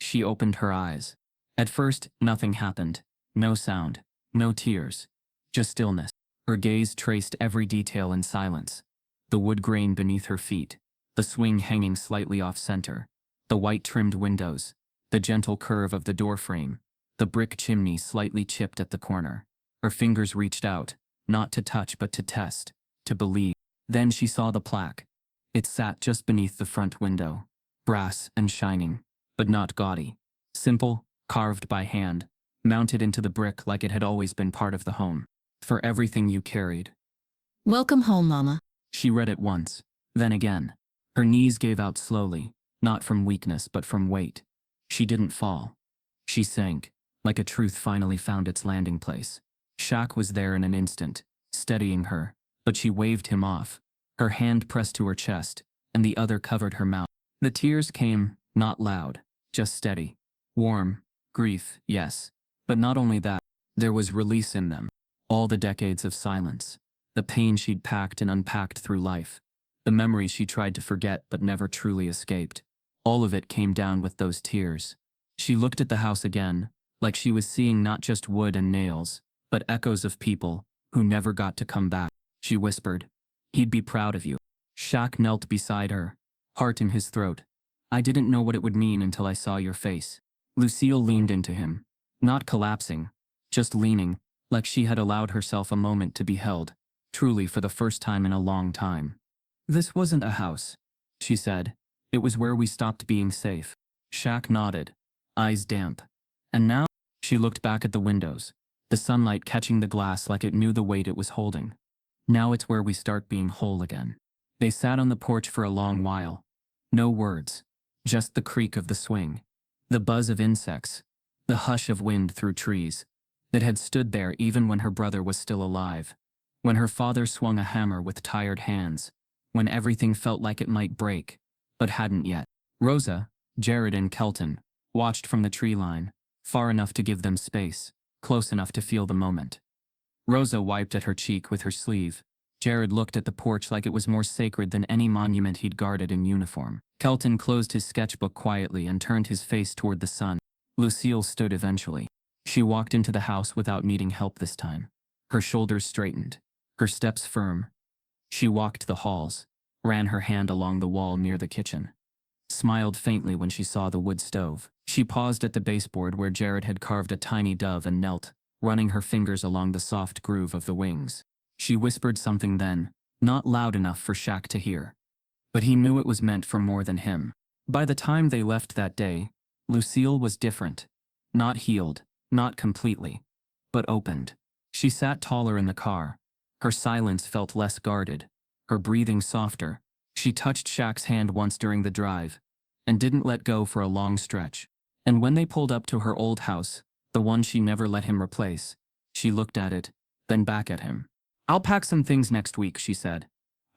She opened her eyes. At first, nothing happened. No sound, no tears, just stillness. Her gaze traced every detail in silence. The wood grain beneath her feet, the swing hanging slightly off-center, the white-trimmed windows, the gentle curve of the doorframe, the brick chimney slightly chipped at the corner. Her fingers reached out, not to touch but to test, to believe. Then she saw the plaque. It sat just beneath the front window, brass and shining, but not gaudy. Simple, carved by hand, mounted into the brick like it had always been part of the home. For everything you carried. Welcome home, Mama. She read it once, then again. Her knees gave out slowly, not from weakness but from weight. She didn't fall. She sank, like a truth finally found its landing place. Shaq was there in an instant, steadying her, but she waved him off. Her hand pressed to her chest, and the other covered her mouth. The tears came, not loud, just steady. Warm, grief, yes. But not only that, there was release in them. All the decades of silence, the pain she'd packed and unpacked through life, the memories she tried to forget but never truly escaped. All of it came down with those tears. She looked at the house again, like she was seeing not just wood and nails, but echoes of people who never got to come back. She whispered, "He'd be proud of you." Shaq knelt beside her, heart in his throat. "I didn't know what it would mean until I saw your face." Lucille leaned into him, not collapsing, just leaning, like she had allowed herself a moment to be held, truly for the first time in a long time. "This wasn't a house," she said. "It was where we stopped being safe." Shaq nodded, eyes damp. "And now?" She looked back at the windows, the sunlight catching the glass like it knew the weight it was holding. Now it's where we start being whole again. They sat on the porch for a long while. No words. Just the creak of the swing. The buzz of insects. The hush of wind through trees. That had stood there even when her brother was still alive. When her father swung a hammer with tired hands. When everything felt like it might break, but hadn't yet. Rosa, Jared and Kelton watched from the tree line, far enough to give them space, close enough to feel the moment. Rosa wiped at her cheek with her sleeve. Jared looked at the porch like it was more sacred than any monument he'd guarded in uniform. Kelton closed his sketchbook quietly and turned his face toward the sun. Lucille stood eventually. She walked into the house without needing help this time. Her shoulders straightened, her steps firm. She walked the halls, ran her hand along the wall near the kitchen. Smiled faintly when she saw the wood stove. She paused at the baseboard where Jared had carved a tiny dove and knelt, running her fingers along the soft groove of the wings. She whispered something then, not loud enough for Shaq to hear. But he knew it was meant for more than him. By the time they left that day, Lucille was different. Not healed, not completely, but opened. She sat taller in the car. Her silence felt less guarded, her breathing softer. She touched Shaq's hand once during the drive, and didn't let go for a long stretch. And when they pulled up to her old house, the one she never let him replace, she looked at it, then back at him. "I'll pack some things next week," she said.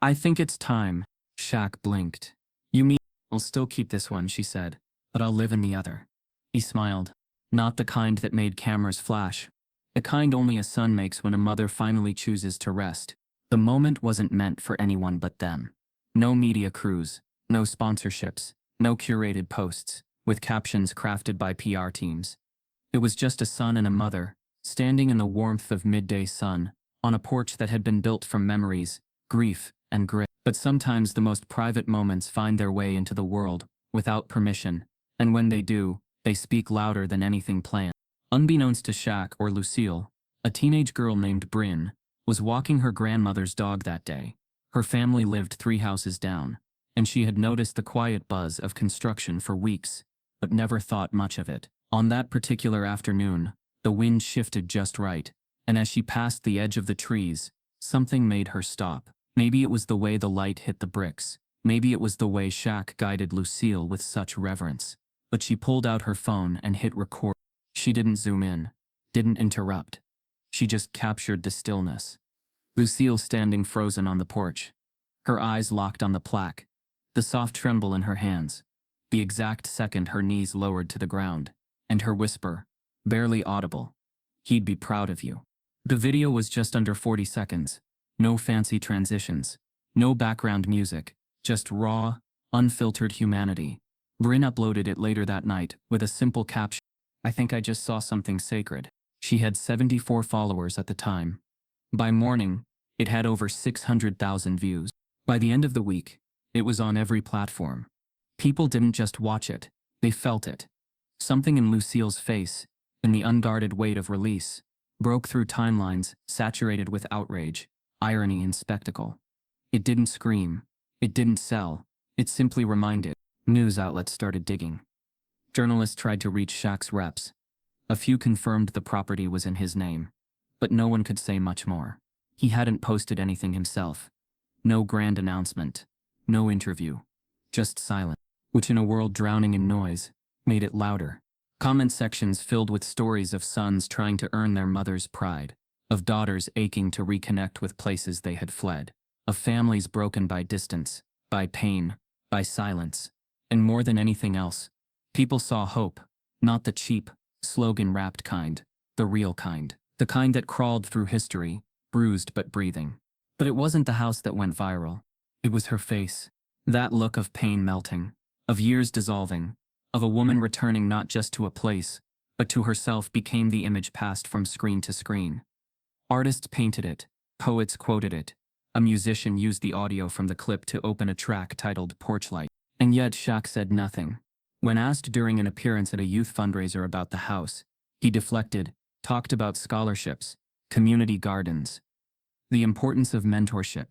"I think it's time." Shaq blinked. "You mean, I'll still keep this one," she said, "but I'll live in the other." He smiled. Not the kind that made cameras flash. The kind only a son makes when a mother finally chooses to rest. The moment wasn't meant for anyone but them. No media crews, no sponsorships, no curated posts, with captions crafted by PR teams. It was just a son and a mother, standing in the warmth of midday sun, on a porch that had been built from memories, grief, and grit. But sometimes the most private moments find their way into the world, without permission, and when they do, they speak louder than anything planned. Unbeknownst to Shaq or Lucille, a teenage girl named Bryn was walking her grandmother's dog that day. Her family lived 3 houses down, and she had noticed the quiet buzz of construction for weeks, but never thought much of it. On that particular afternoon, the wind shifted just right, and as she passed the edge of the trees, something made her stop. Maybe it was the way the light hit the bricks. Maybe it was the way Shaq guided Lucille with such reverence. But she pulled out her phone and hit record. She didn't zoom in, didn't interrupt. She just captured the stillness. Lucille standing frozen on the porch. Her eyes locked on the plaque, the soft tremble in her hands, the exact second her knees lowered to the ground, and her whisper, barely audible, "He'd be proud of you." The video was just under 40 seconds. No fancy transitions, no background music, just raw, unfiltered humanity. Bryn uploaded it later that night with a simple caption, "I think I just saw something sacred." She had 74 followers at the time. By morning, it had over 600,000 views. By the end of the week, it was on every platform. People didn't just watch it, they felt it. Something in Lucille's face, in the unguarded weight of release, broke through timelines saturated with outrage, irony, and spectacle. It didn't scream, it didn't sell, it simply reminded. News outlets started digging. Journalists tried to reach Shaq's reps. A few confirmed the property was in his name, but no one could say much more. He hadn't posted anything himself. No grand announcement, no interview, just silence, which in a world drowning in noise, made it louder. Comment sections filled with stories of sons trying to earn their mother's pride, of daughters aching to reconnect with places they had fled, of families broken by distance, by pain, by silence. And more than anything else, people saw hope, not the cheap, slogan-wrapped kind, the real kind, the kind that crawled through history, bruised but breathing. But it wasn't the house that went viral. It was her face. That look of pain melting, of years dissolving, of a woman returning not just to a place, but to herself became the image passed from screen to screen. Artists painted it, poets quoted it, a musician used the audio from the clip to open a track titled Porchlight. And yet Shaq said nothing. When asked during an appearance at a youth fundraiser about the house, he deflected, talked about scholarships, community gardens, the importance of mentorship.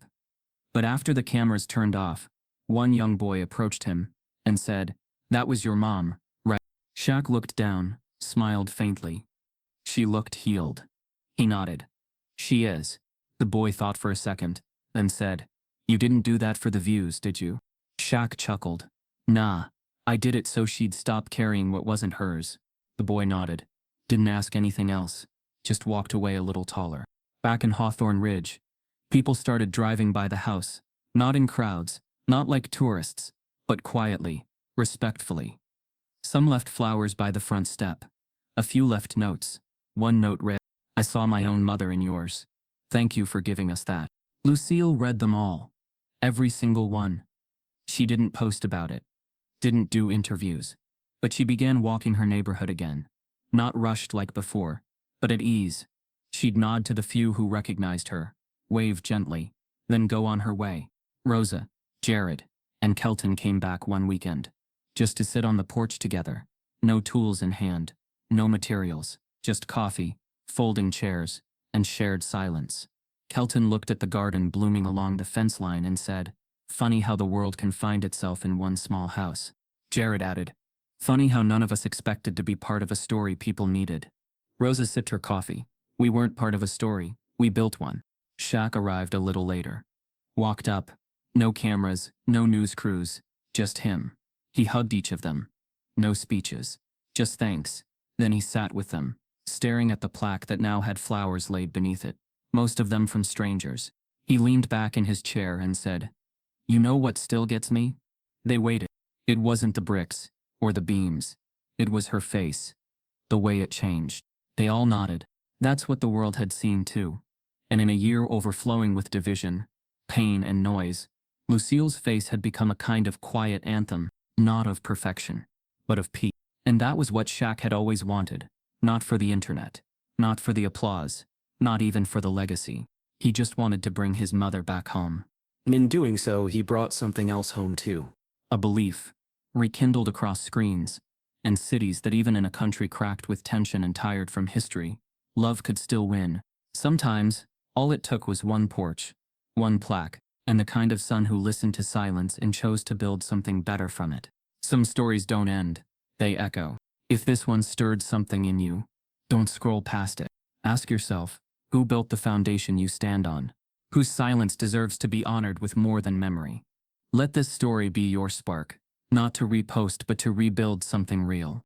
But after the cameras turned off, one young boy approached him and said, "That was your mom, right?" Shaq looked down, smiled faintly. She looked healed. He nodded. "She is. The boy thought for a second, then said, "You didn't do that for the views, did you?" Shaq chuckled. "Nah, I did it so she'd stop carrying what wasn't hers." The boy nodded. Didn't ask anything else. Just walked away a little taller. Back in Hawthorne Ridge, people started driving by the house, not in crowds, not like tourists, but quietly, respectfully. Some left flowers by the front step. A few left notes. One note read, "I saw my own mother in yours. Thank you for giving us that." Lucille read them all. Every single one. She didn't post about it. Didn't do interviews. But she began walking her neighborhood again. Not rushed like before, but at ease. She'd nod to the few who recognized her, wave gently, then go on her way. Rosa, Jared, and Kelton came back one weekend, just to sit on the porch together. No tools in hand, no materials, just coffee, folding chairs, and shared silence. Kelton looked at the garden blooming along the fence line and said, "Funny how the world can find itself in one small house." Jared added, "Funny how none of us expected to be part of a story people needed." Rosa sipped her coffee. "We weren't part of a story, we built one." Shaq arrived a little later. Walked up. No cameras, no news crews, just him. He hugged each of them. No speeches. Just thanks. Then he sat with them, staring at the plaque that now had flowers laid beneath it, most of them from strangers. He leaned back in his chair and said, "You know what still gets me?" They waited. It wasn't the bricks, or the beams. It was her face. The way it changed. They all nodded. That's what the world had seen too. And in a year overflowing with division, pain and noise, Lucille's face had become a kind of quiet anthem, not of perfection, but of peace. And that was what Shaq had always wanted. Not for the internet. Not for the applause. Not even for the legacy. He just wanted to bring his mother back home. And in doing so, he brought something else home too. A belief, rekindled across screens, and cities that even in a country cracked with tension and tired from history, love could still win. Sometimes, all it took was one porch, one plaque, and the kind of son who listened to silence and chose to build something better from it. Some stories don't end, they echo. If this one stirred something in you, don't scroll past it. Ask yourself, who built the foundation you stand on? Whose silence deserves to be honored with more than memory? Let this story be your spark, not to repost but to rebuild something real.